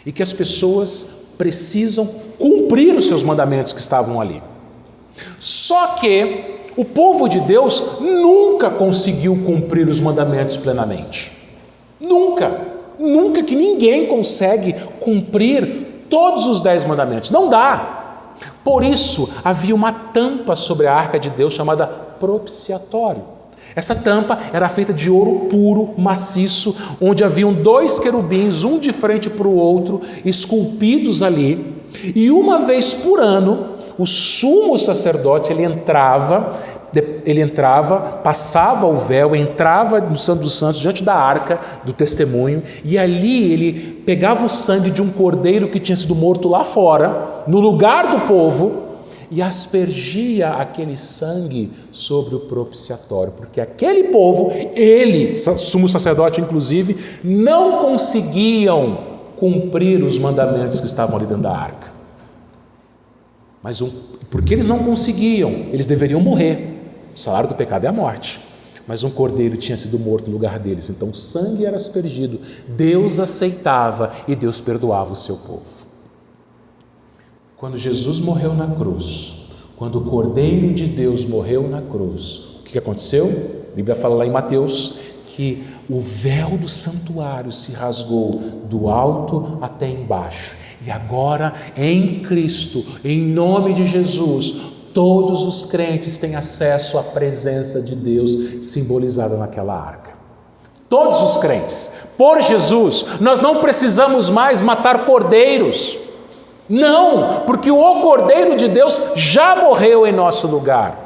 A: e que as pessoas precisam cumprir os seus mandamentos que estavam ali. Só que o povo de Deus nunca conseguiu cumprir os mandamentos plenamente. Nunca que ninguém consegue cumprir todos os 10 mandamentos. Não dá. Por isso, havia uma tampa sobre a arca de Deus chamada propiciatório. Essa tampa era feita de ouro puro, maciço, onde haviam 2 querubins, um de frente para o outro, esculpidos ali. E uma vez por ano, o sumo sacerdote, ele entrava, passava o véu, entrava no Santo dos Santos, diante da arca do testemunho, e ali ele pegava o sangue de um cordeiro que tinha sido morto lá fora, no lugar do povo, e aspergia aquele sangue sobre o propiciatório, porque aquele povo, ele, sumo sacerdote inclusive, não conseguiam cumprir os mandamentos que estavam ali dentro da arca. Mas porque eles não conseguiam, eles deveriam morrer. O salário do pecado é a morte. Mas um cordeiro tinha sido morto no lugar deles, então o sangue era aspergido. Deus aceitava e Deus perdoava o seu povo. Quando Jesus morreu na cruz, quando o Cordeiro de Deus morreu na cruz, o que aconteceu? A Bíblia fala lá em Mateus que o véu do santuário se rasgou do alto até embaixo. E agora, em Cristo, em nome de Jesus, todos os crentes têm acesso à presença de Deus simbolizada naquela arca. Todos os crentes. Por Jesus, nós não precisamos mais matar cordeiros. Não, porque o Cordeiro de Deus já morreu em nosso lugar.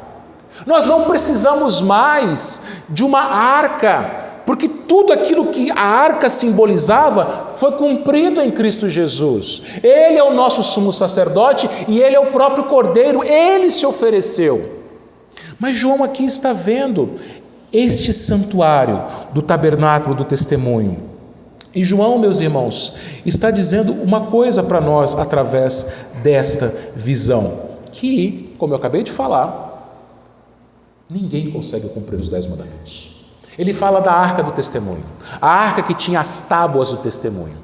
A: Nós não precisamos mais de uma arca, porque tudo aquilo que a arca simbolizava foi cumprido em Cristo Jesus. Ele é o nosso sumo sacerdote e ele é o próprio Cordeiro, ele se ofereceu. Mas João aqui está vendo este santuário do tabernáculo do testemunho. E João, meus irmãos, está dizendo uma coisa para nós através desta visão, que, como eu acabei de falar, ninguém consegue cumprir os 10 mandamentos. Ele fala da arca do testemunho, a arca que tinha as tábuas do testemunho.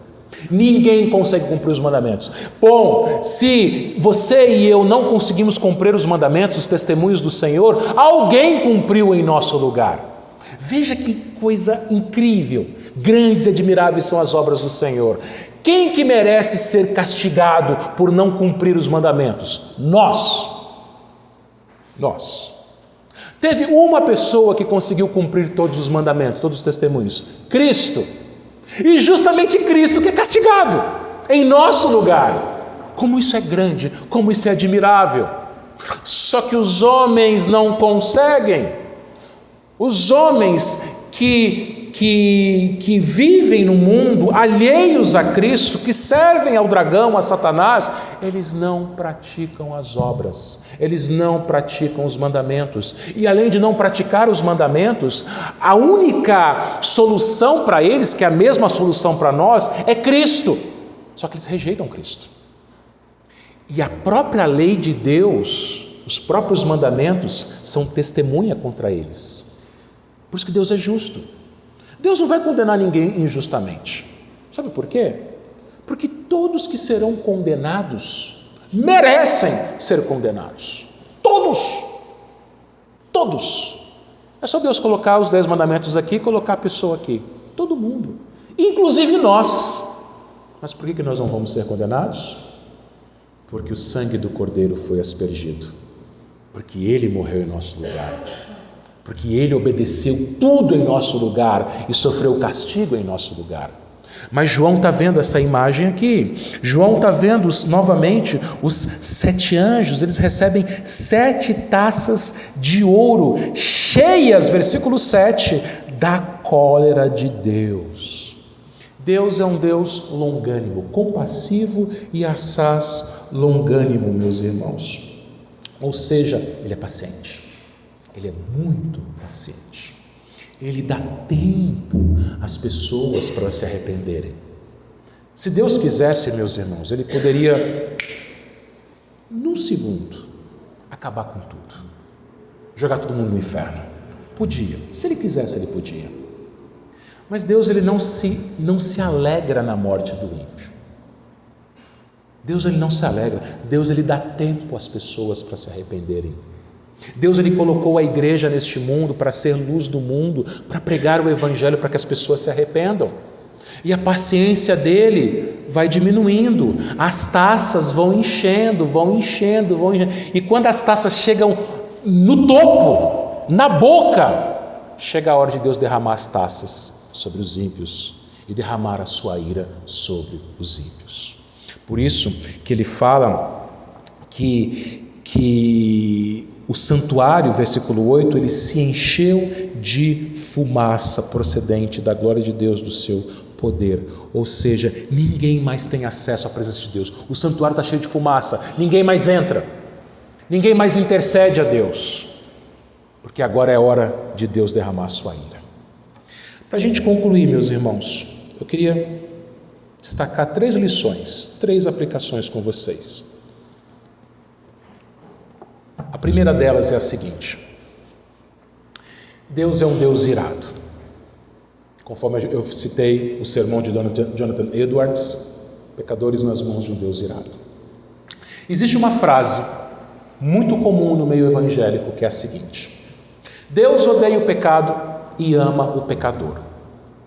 A: Ninguém consegue cumprir os mandamentos. Bom, se você e eu não conseguimos cumprir os mandamentos, os testemunhos do Senhor, alguém cumpriu em nosso lugar. Veja que coisa incrível, grandes e admiráveis são as obras do Senhor. Quem que merece ser castigado por não cumprir os mandamentos? Nós. Teve uma pessoa que conseguiu cumprir todos os mandamentos, todos os testemunhos: Cristo. E justamente Cristo que é castigado em nosso lugar. Como isso é grande, como isso é admirável. Só que os homens não conseguem. Os homens que vivem no mundo alheios a Cristo, que servem ao dragão, a Satanás, eles não praticam as obras, eles não praticam os mandamentos. E além de não praticar os mandamentos, a única solução para eles, que é a mesma solução para nós, é Cristo. Só que eles rejeitam Cristo. E a própria lei de Deus, os próprios mandamentos, são testemunha contra eles. Por isso que Deus é justo. Deus não vai condenar ninguém injustamente. Sabe por quê? Porque todos que serão condenados merecem ser condenados. Todos. É só Deus colocar os 10 mandamentos aqui e colocar a pessoa aqui. Todo mundo. Inclusive nós. Mas por que nós não vamos ser condenados? Porque o sangue do Cordeiro foi aspergido. Porque Ele morreu em nosso lugar. Porque Ele obedeceu tudo em nosso lugar e sofreu castigo em nosso lugar. Mas João está vendo essa imagem aqui. João está vendo novamente os 7 anjos. Eles recebem 7 taças de ouro, cheias, versículo 7, da cólera de Deus. Deus é um Deus longânimo, compassivo e assaz longânimo, meus irmãos. Ou seja, Ele é paciente. Ele é muito paciente. Ele dá tempo às pessoas para se arrependerem. Se Deus quisesse, meus irmãos, Ele poderia, num segundo, acabar com tudo, jogar todo mundo no inferno. Podia. Se Ele quisesse, Ele podia. Mas Deus, Ele não se alegra na morte do ímpio. Deus ele não se alegra, Deus ele dá tempo às pessoas para se arrependerem. Deus ele colocou a igreja neste mundo para ser luz do mundo, para pregar o evangelho para que as pessoas se arrependam. E a paciência dele vai diminuindo, as taças vão enchendo. E quando as taças chegam no topo, na boca, chega a hora de Deus derramar as taças sobre os ímpios e derramar a sua ira sobre os ímpios. Por isso que ele fala que o santuário, versículo 8, ele se encheu de fumaça procedente da glória de Deus, do seu poder. Ou seja, ninguém mais tem acesso à presença de Deus. O santuário está cheio de fumaça, ninguém mais entra, ninguém mais intercede a Deus, porque agora é hora de Deus derramar a sua ira. Para a gente concluir, meus irmãos, eu queria destacar 3 lições, 3 aplicações com vocês. A primeira delas é a seguinte: Deus é um Deus irado. Conforme eu citei o sermão de Jonathan Edwards, pecadores nas mãos de um Deus irado. Existe uma frase muito comum no meio evangélico que é a seguinte: Deus odeia o pecado e ama o pecador.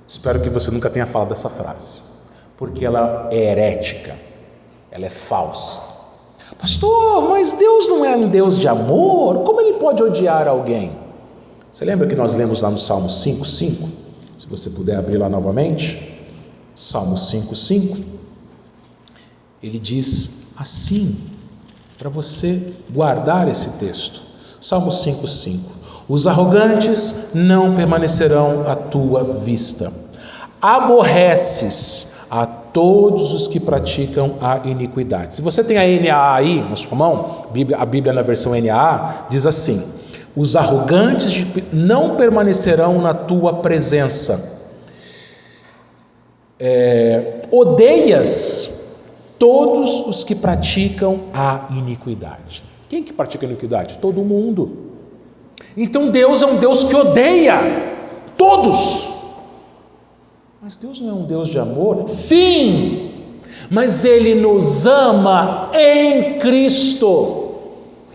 A: Espero que você nunca tenha falado dessa frase, porque ela é herética, ela é falsa. Pastor, mas Deus não é um Deus de amor? Como ele pode odiar alguém? Você lembra que nós lemos lá no Salmo 5:5? Se você puder abrir lá novamente, Salmo 5:5, ele diz assim, para você guardar esse texto, Salmo 5:5: os arrogantes não permanecerão à tua vista, aborreces a todos os que praticam a iniquidade. Se você tem a NAA aí na sua mão, a Bíblia na versão NAA diz assim: os arrogantes não permanecerão na tua presença, odeias todos os que praticam a iniquidade. Quem que pratica a iniquidade? Todo mundo. Então Deus é um Deus que odeia todos. Mas Deus não é um Deus de amor? Sim, mas Ele nos ama em Cristo.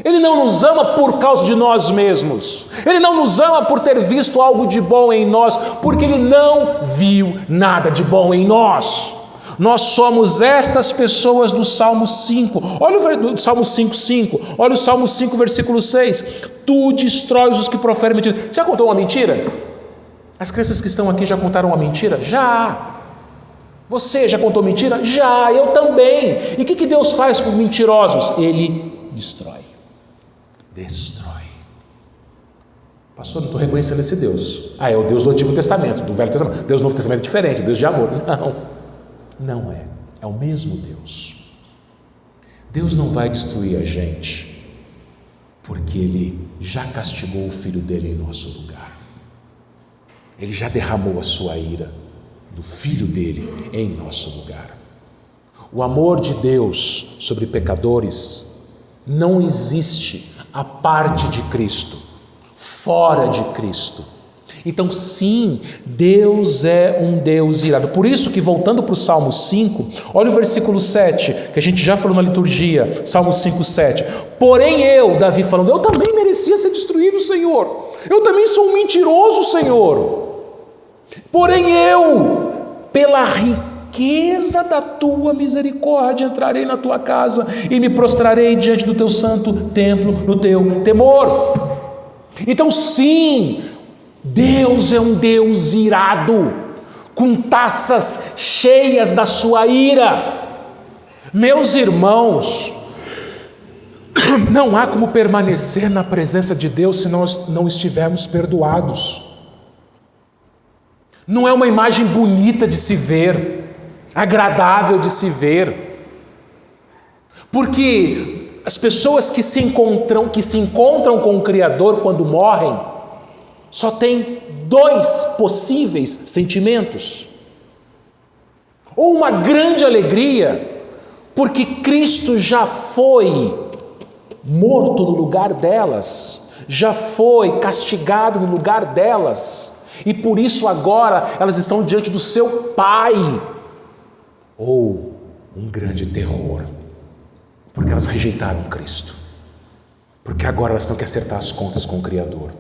A: Ele não nos ama por causa de nós mesmos, Ele não nos ama por ter visto algo de bom em nós, porque Ele não viu nada de bom em nós. Nós somos estas pessoas do Salmo 5, olha o Salmo 5:5, olha o Salmo 5, versículo 6, tu destróis os que proferem mentira. Você já contou uma mentira? As crianças que estão aqui já contaram uma mentira? Já! Você já contou mentira? Já! Eu também! E o que Deus faz com mentirosos? Ele destrói. Pastor, não estou reconhecendo esse Deus. É o Deus do Antigo Testamento, do Velho Testamento. Deus do Novo Testamento é diferente, Deus de amor. Não é. É o mesmo Deus. Deus não vai destruir a gente, porque Ele já castigou o Filho dele em nosso lugar. Ele já derramou a sua ira do Filho dele em nosso lugar. O amor de Deus sobre pecadores não existe à parte de Cristo, fora de Cristo. Então sim, Deus é um Deus irado. Por isso que, voltando para o Salmo 5, olha o versículo 7, que a gente já falou na liturgia, Salmo 5:7. Porém eu, Davi falando, eu também merecia ser destruído, Senhor. Eu também sou um mentiroso, Senhor. Porém eu, pela riqueza da tua misericórdia, entrarei na tua casa e me prostrarei diante do teu santo templo, no teu temor. Então sim, Deus é um Deus irado, com taças cheias da sua ira. Meus irmãos, não há como permanecer na presença de Deus se nós não estivermos perdoados. Não é uma imagem bonita de se ver, agradável de se ver, porque as pessoas que se encontram com o Criador quando morrem, só tem 2 possíveis sentimentos: ou uma grande alegria, porque Cristo já foi morto no lugar delas, já foi castigado no lugar delas, e por isso agora elas estão diante do seu Pai. Ou um grande terror, Porque elas rejeitaram Cristo. Porque agora elas têm que acertar as contas com o Criador.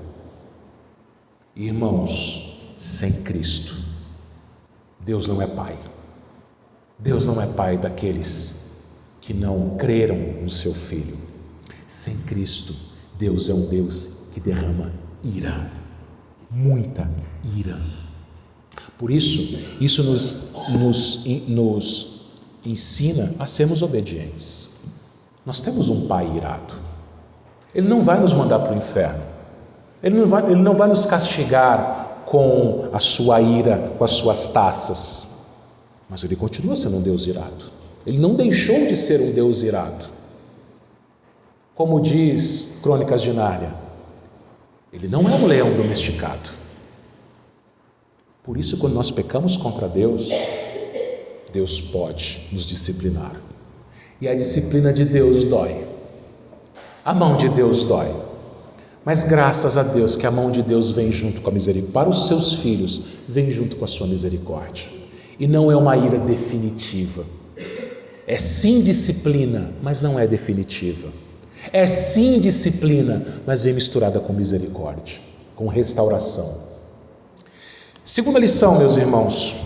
A: Irmãos, sem Cristo, Deus não é Pai. Deus não é Pai daqueles que não creram no seu Filho. Sem Cristo, Deus é um Deus que derrama ira, muita ira. Por isso nos ensina a sermos obedientes. Nós temos um Pai irado. Ele não vai nos mandar para o inferno. Ele não vai nos castigar com a sua ira, com as suas taças. Mas Ele continua sendo um Deus irado. Ele não deixou de ser um Deus irado. Como diz Crônicas de Nárnia, Ele não é um leão domesticado. Por isso, quando nós pecamos contra Deus, Deus pode nos disciplinar. E a disciplina de Deus dói. A mão de Deus dói. Mas graças a Deus que a mão de Deus vem junto com a misericórdia. Para os seus filhos, vem junto com a sua misericórdia. E não é uma ira definitiva. É sim disciplina, mas não é definitiva. É sim disciplina, mas vem misturada com misericórdia, com restauração. Segunda lição, meus irmãos.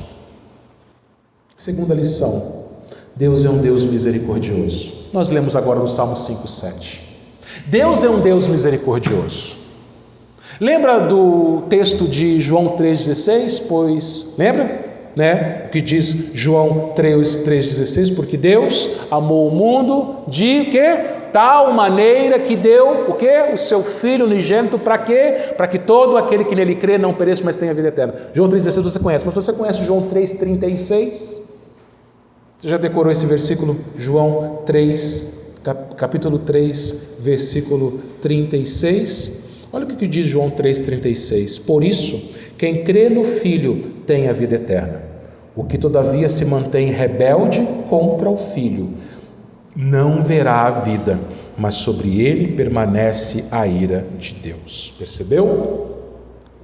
A: Segunda lição. Deus é um Deus misericordioso. Nós lemos agora no Salmo 5:7. Deus é um Deus misericordioso. Lembra do texto de João 3,16? Pois, lembra? O que diz João 3,16? Porque Deus amou o mundo de quê? Tal maneira que deu o quê? O seu Filho unigênito para quê? Para que todo aquele que nele crê não pereça, mas tenha vida eterna. João 3,16 você conhece, mas você conhece João 3,36? Você já decorou esse versículo? João 3, capítulo 3, versículo 36. Olha o que diz João 3,36. Por isso, quem crê no Filho tem a vida eterna. O que todavia se mantém rebelde contra o Filho não verá a vida, mas sobre ele permanece a ira de Deus. Percebeu?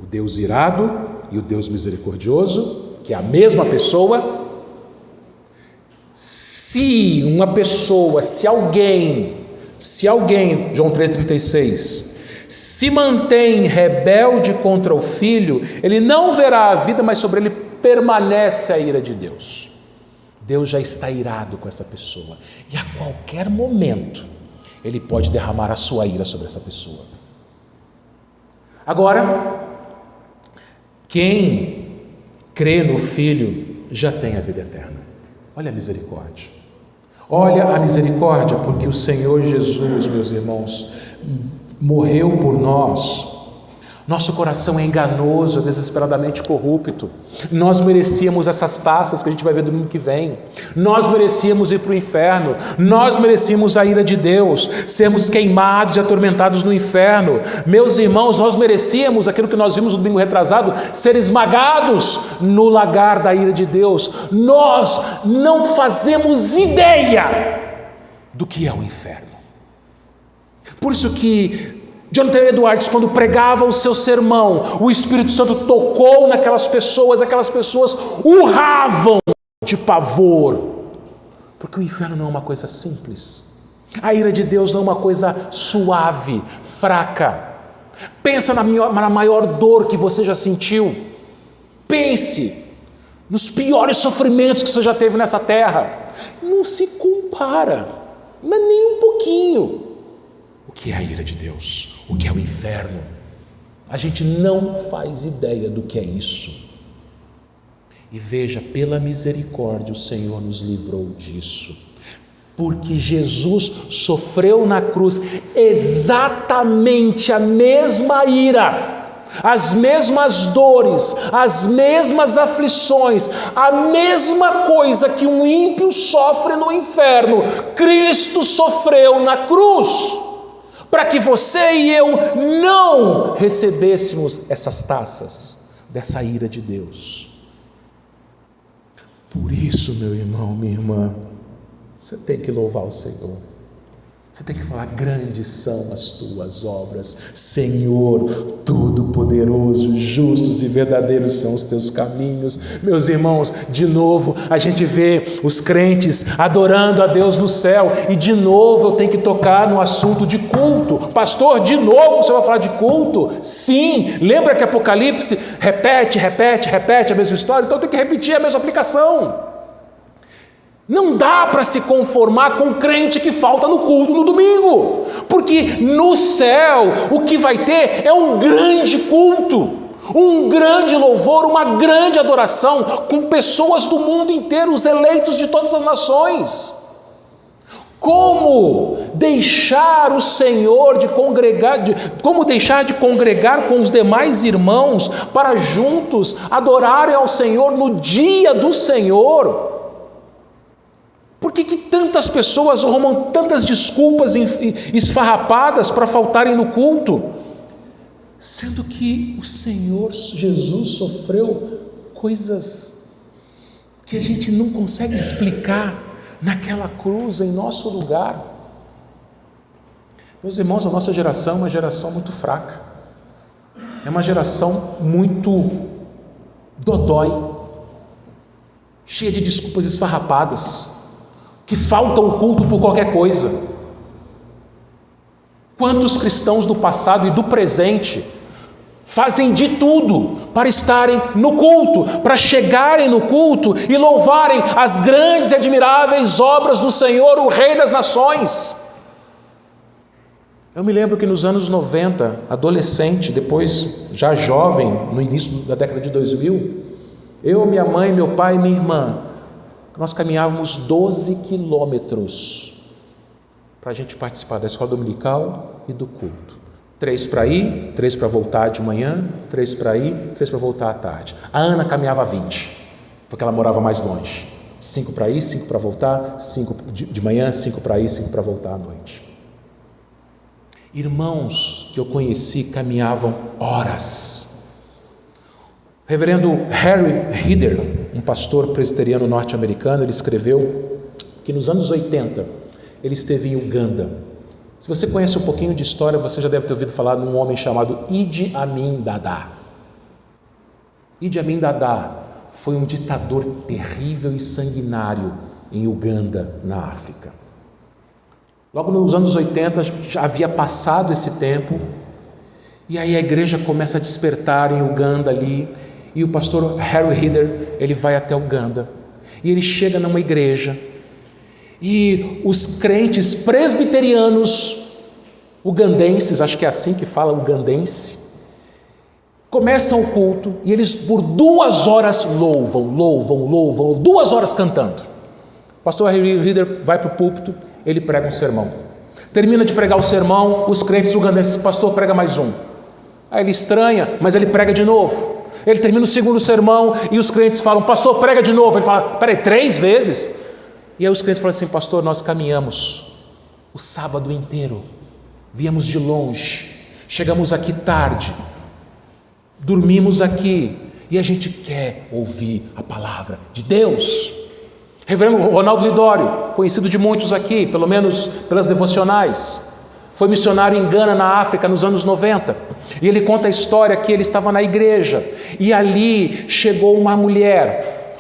A: O Deus irado e o Deus misericordioso, que é a mesma pessoa. Se alguém, João 3,36, se mantém rebelde contra o Filho, ele não verá a vida, mas sobre ele permanece a ira de Deus. Deus já está irado com essa pessoa, e a qualquer momento Ele pode derramar a sua ira sobre essa pessoa. Agora, quem crê no Filho já tem a vida eterna. Olha a misericórdia. Olha a misericórdia, porque o Senhor Jesus, meus irmãos, morreu por nós. Nosso coração é enganoso, é desesperadamente corrupto. Nós merecíamos essas taças que a gente vai ver domingo que vem. Nós merecíamos ir para o inferno. Nós merecíamos a ira de Deus, sermos queimados e atormentados no inferno. Meus irmãos, nós merecíamos aquilo que nós vimos no domingo retrasado, ser esmagados no lagar da ira de Deus. Nós não fazemos ideia do que é o inferno. Por isso que Jonathan Edwards, quando pregava o seu sermão, o Espírito Santo tocou naquelas pessoas, aquelas pessoas urravam de pavor, porque o inferno não é uma coisa simples, a ira de Deus não é uma coisa suave, fraca. Pensa na maior dor que você já sentiu, pense nos piores sofrimentos que você já teve nessa terra, não se compara, mas nem um pouquinho, o que é a ira de Deus, o que é o inferno. A gente não faz ideia do que é isso. E veja, pela misericórdia o Senhor nos livrou disso, porque Jesus sofreu na cruz exatamente a mesma ira, as mesmas dores, as mesmas aflições, a mesma coisa que um ímpio sofre no inferno, Cristo sofreu na cruz, para que você e eu não recebêssemos essas taças dessa ira de Deus. Por isso, meu irmão, minha irmã, você tem que louvar o Senhor. Você tem que falar: grandes são as tuas obras, Senhor Todo-Poderoso, justos e verdadeiros são os teus caminhos. Meus irmãos, de novo a gente vê os crentes adorando a Deus no céu, e de novo eu tenho que tocar no assunto de culto. Pastor, de novo você vai falar de culto? Sim, lembra que Apocalipse repete a mesma história? Então tem que repetir a mesma aplicação. Não dá para se conformar com um crente que falta no culto no domingo, porque no céu o que vai ter é um grande culto, um grande louvor, uma grande adoração, com pessoas do mundo inteiro, os eleitos de todas as nações. Como deixar o Senhor de congregar, como deixar de congregar com os demais irmãos para juntos adorarem ao Senhor no dia do Senhor? Por que tantas pessoas arrumam tantas desculpas esfarrapadas para faltarem no culto? Sendo que o Senhor Jesus sofreu coisas que a gente não consegue explicar naquela cruz em nosso lugar. Meus irmãos, a nossa geração é uma geração muito fraca. É uma geração muito dodói, cheia de desculpas esfarrapadas, que faltam o culto por qualquer coisa. Quantos cristãos do passado e do presente fazem de tudo para estarem no culto, para chegarem no culto e louvarem as grandes e admiráveis obras do Senhor, o Rei das Nações? Eu me lembro que nos anos 90, adolescente, depois já jovem, no início da década de 2000, eu, minha mãe, meu pai e minha irmã, nós caminhávamos 12 quilômetros para a gente participar da escola dominical e do culto. 3 para ir, 3 para voltar de manhã, 3 para ir, 3 para voltar à tarde. A Ana caminhava 20, porque ela morava mais longe. 5 para ir, 5 para voltar, 5 de manhã, 5 para ir, 5 para voltar à noite. Irmãos que eu conheci caminhavam horas. Reverendo Harry Reeder, um pastor presbiteriano norte-americano, ele escreveu que nos anos 80 ele esteve em Uganda. Se você conhece um pouquinho de história, você já deve ter ouvido falar de um homem chamado Idi Amin Dada. Idi Amin Dada foi um ditador terrível e sanguinário em Uganda, na África. Logo nos anos 80 já havia passado esse tempo, e aí a igreja começa a despertar em Uganda ali, e o pastor Harry Reeder, ele vai até Uganda, e ele chega numa igreja, e os crentes presbiterianos ugandenses, acho que é assim que fala, ugandense, começam o culto, e eles por 2 horas louvam, 2 horas cantando. O pastor Harry Reeder vai para o púlpito, ele prega um sermão. Termina de pregar o sermão, os crentes ugandenses, pastor, prega mais um. Aí ele estranha, mas ele prega de novo. Ele termina o segundo sermão e os crentes falam, pastor, prega de novo. Ele fala, peraí, 3 vezes? E aí os crentes falam assim, pastor, nós caminhamos o sábado inteiro, viemos de longe, chegamos aqui tarde, dormimos aqui e a gente quer ouvir a palavra de Deus. Reverendo Ronaldo Lidório, conhecido de muitos aqui, pelo menos pelas devocionais, foi missionário em Gana, na África, nos anos 90, e ele conta a história que ele estava na igreja, e ali chegou uma mulher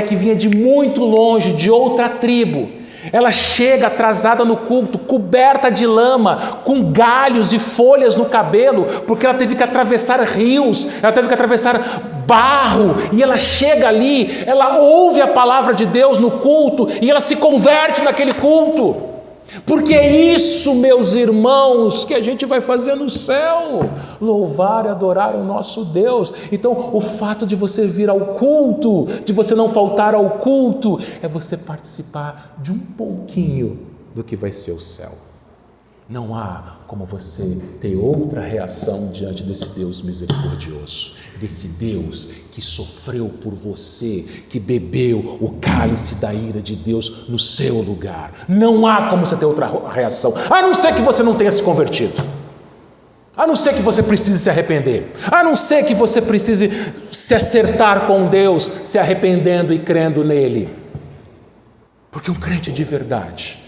A: que vinha de muito longe, de outra tribo. Ela chega atrasada no culto, coberta de lama, com galhos e folhas no cabelo, porque ela teve que atravessar rios, ela teve que atravessar barro, e ela chega ali, ela ouve a palavra de Deus no culto, e ela se converte naquele culto, porque é isso, meus irmãos, que a gente vai fazer no céu, louvar e adorar o nosso Deus. Então o fato de você vir ao culto, de você não faltar ao culto, é você participar de um pouquinho do que vai ser o céu. Não há como você ter outra reação diante desse Deus misericordioso, desse Deus que sofreu por você, que bebeu o cálice da ira de Deus no seu lugar. Não há como você ter outra reação, a não ser que você não tenha se convertido, a não ser que você precise se arrepender, a não ser que você precise se acertar com Deus, se arrependendo e crendo nele. Porque um crente de verdade,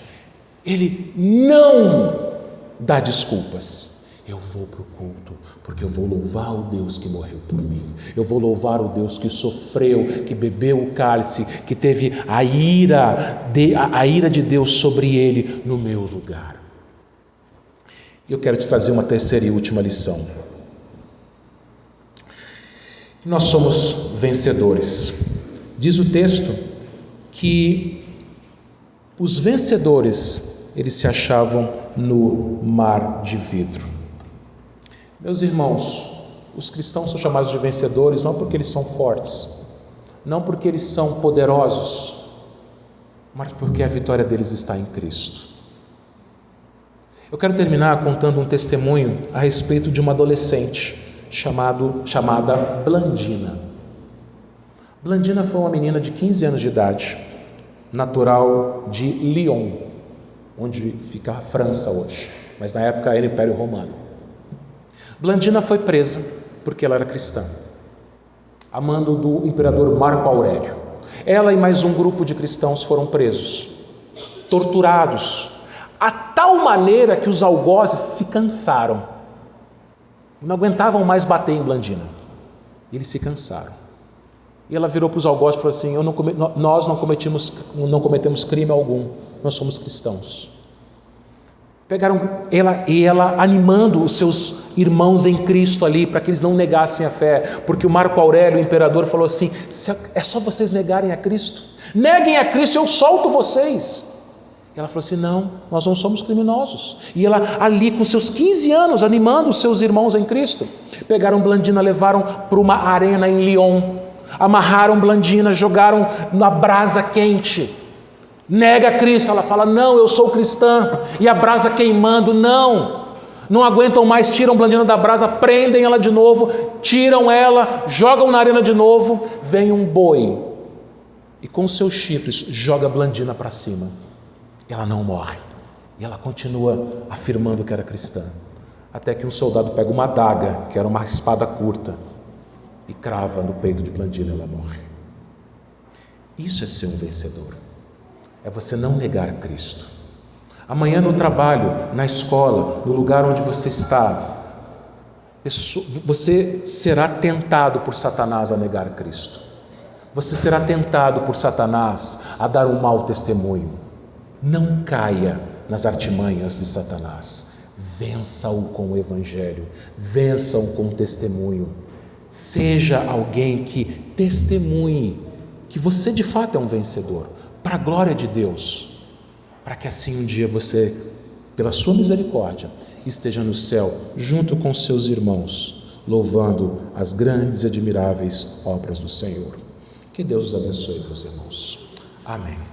A: ele não dá desculpas. Eu vou para o culto, porque eu vou louvar o Deus que morreu por mim. Eu vou louvar o Deus que sofreu, que bebeu o cálice, que teve a ira de Deus sobre ele no meu lugar. Eu quero te trazer uma terceira e última lição. Nós somos vencedores. Diz o texto que os vencedores, eles se achavam no mar de vidro. Meus irmãos, os cristãos são chamados de vencedores não porque eles são fortes, não porque eles são poderosos, mas porque a vitória deles está em Cristo. Eu quero terminar contando um testemunho a respeito de uma adolescente chamada Blandina. Blandina foi uma menina de 15 anos de idade, natural de Lyon, onde fica a França hoje, mas na época era o Império Romano. Blandina foi presa porque ela era cristã, a mando do imperador Marco Aurélio. Ela e mais um grupo de cristãos foram presos, torturados, a tal maneira que os algozes se cansaram, não aguentavam mais bater em Blandina, eles se cansaram. E ela virou para os algozes e falou assim: nós não cometemos crime algum, nós somos cristãos. Pegaram ela animando os seus irmãos em Cristo ali, para que eles não negassem a fé, porque o Marco Aurélio, o imperador, falou assim: é só vocês negarem a Cristo, neguem a Cristo, eu solto vocês. E ela falou assim: não, nós não somos criminosos. E ela ali com seus 15 anos, animando os seus irmãos em Cristo, pegaram Blandina, levaram para uma arena em Lyon, amarraram Blandina, jogaram na brasa quente. Nega a Cristo, ela fala: não, eu sou cristã. E a brasa queimando, não aguentam mais, tiram Blandina da brasa, prendem ela de novo, tiram ela, jogam na arena de novo. Vem um boi e com seus chifres joga Blandina para cima. Ela não morre, e ela continua afirmando que era cristã, até que um soldado pega uma adaga, que era uma espada curta, e crava no peito de Blandina, e ela morre. Isso é ser um vencedor, é você não negar Cristo. Amanhã no trabalho, na escola, no lugar onde você está, você será tentado por Satanás a negar Cristo. Você será tentado por Satanás a dar um mau testemunho. Não caia nas artimanhas de Satanás. Vença-o com o Evangelho, vença-o com o testemunho. Seja alguém que testemunhe que você de fato é um vencedor, para a glória de Deus, para que assim um dia você, pela sua misericórdia, esteja no céu junto com seus irmãos, louvando as grandes e admiráveis obras do Senhor. Que Deus os abençoe, meus irmãos. Amém.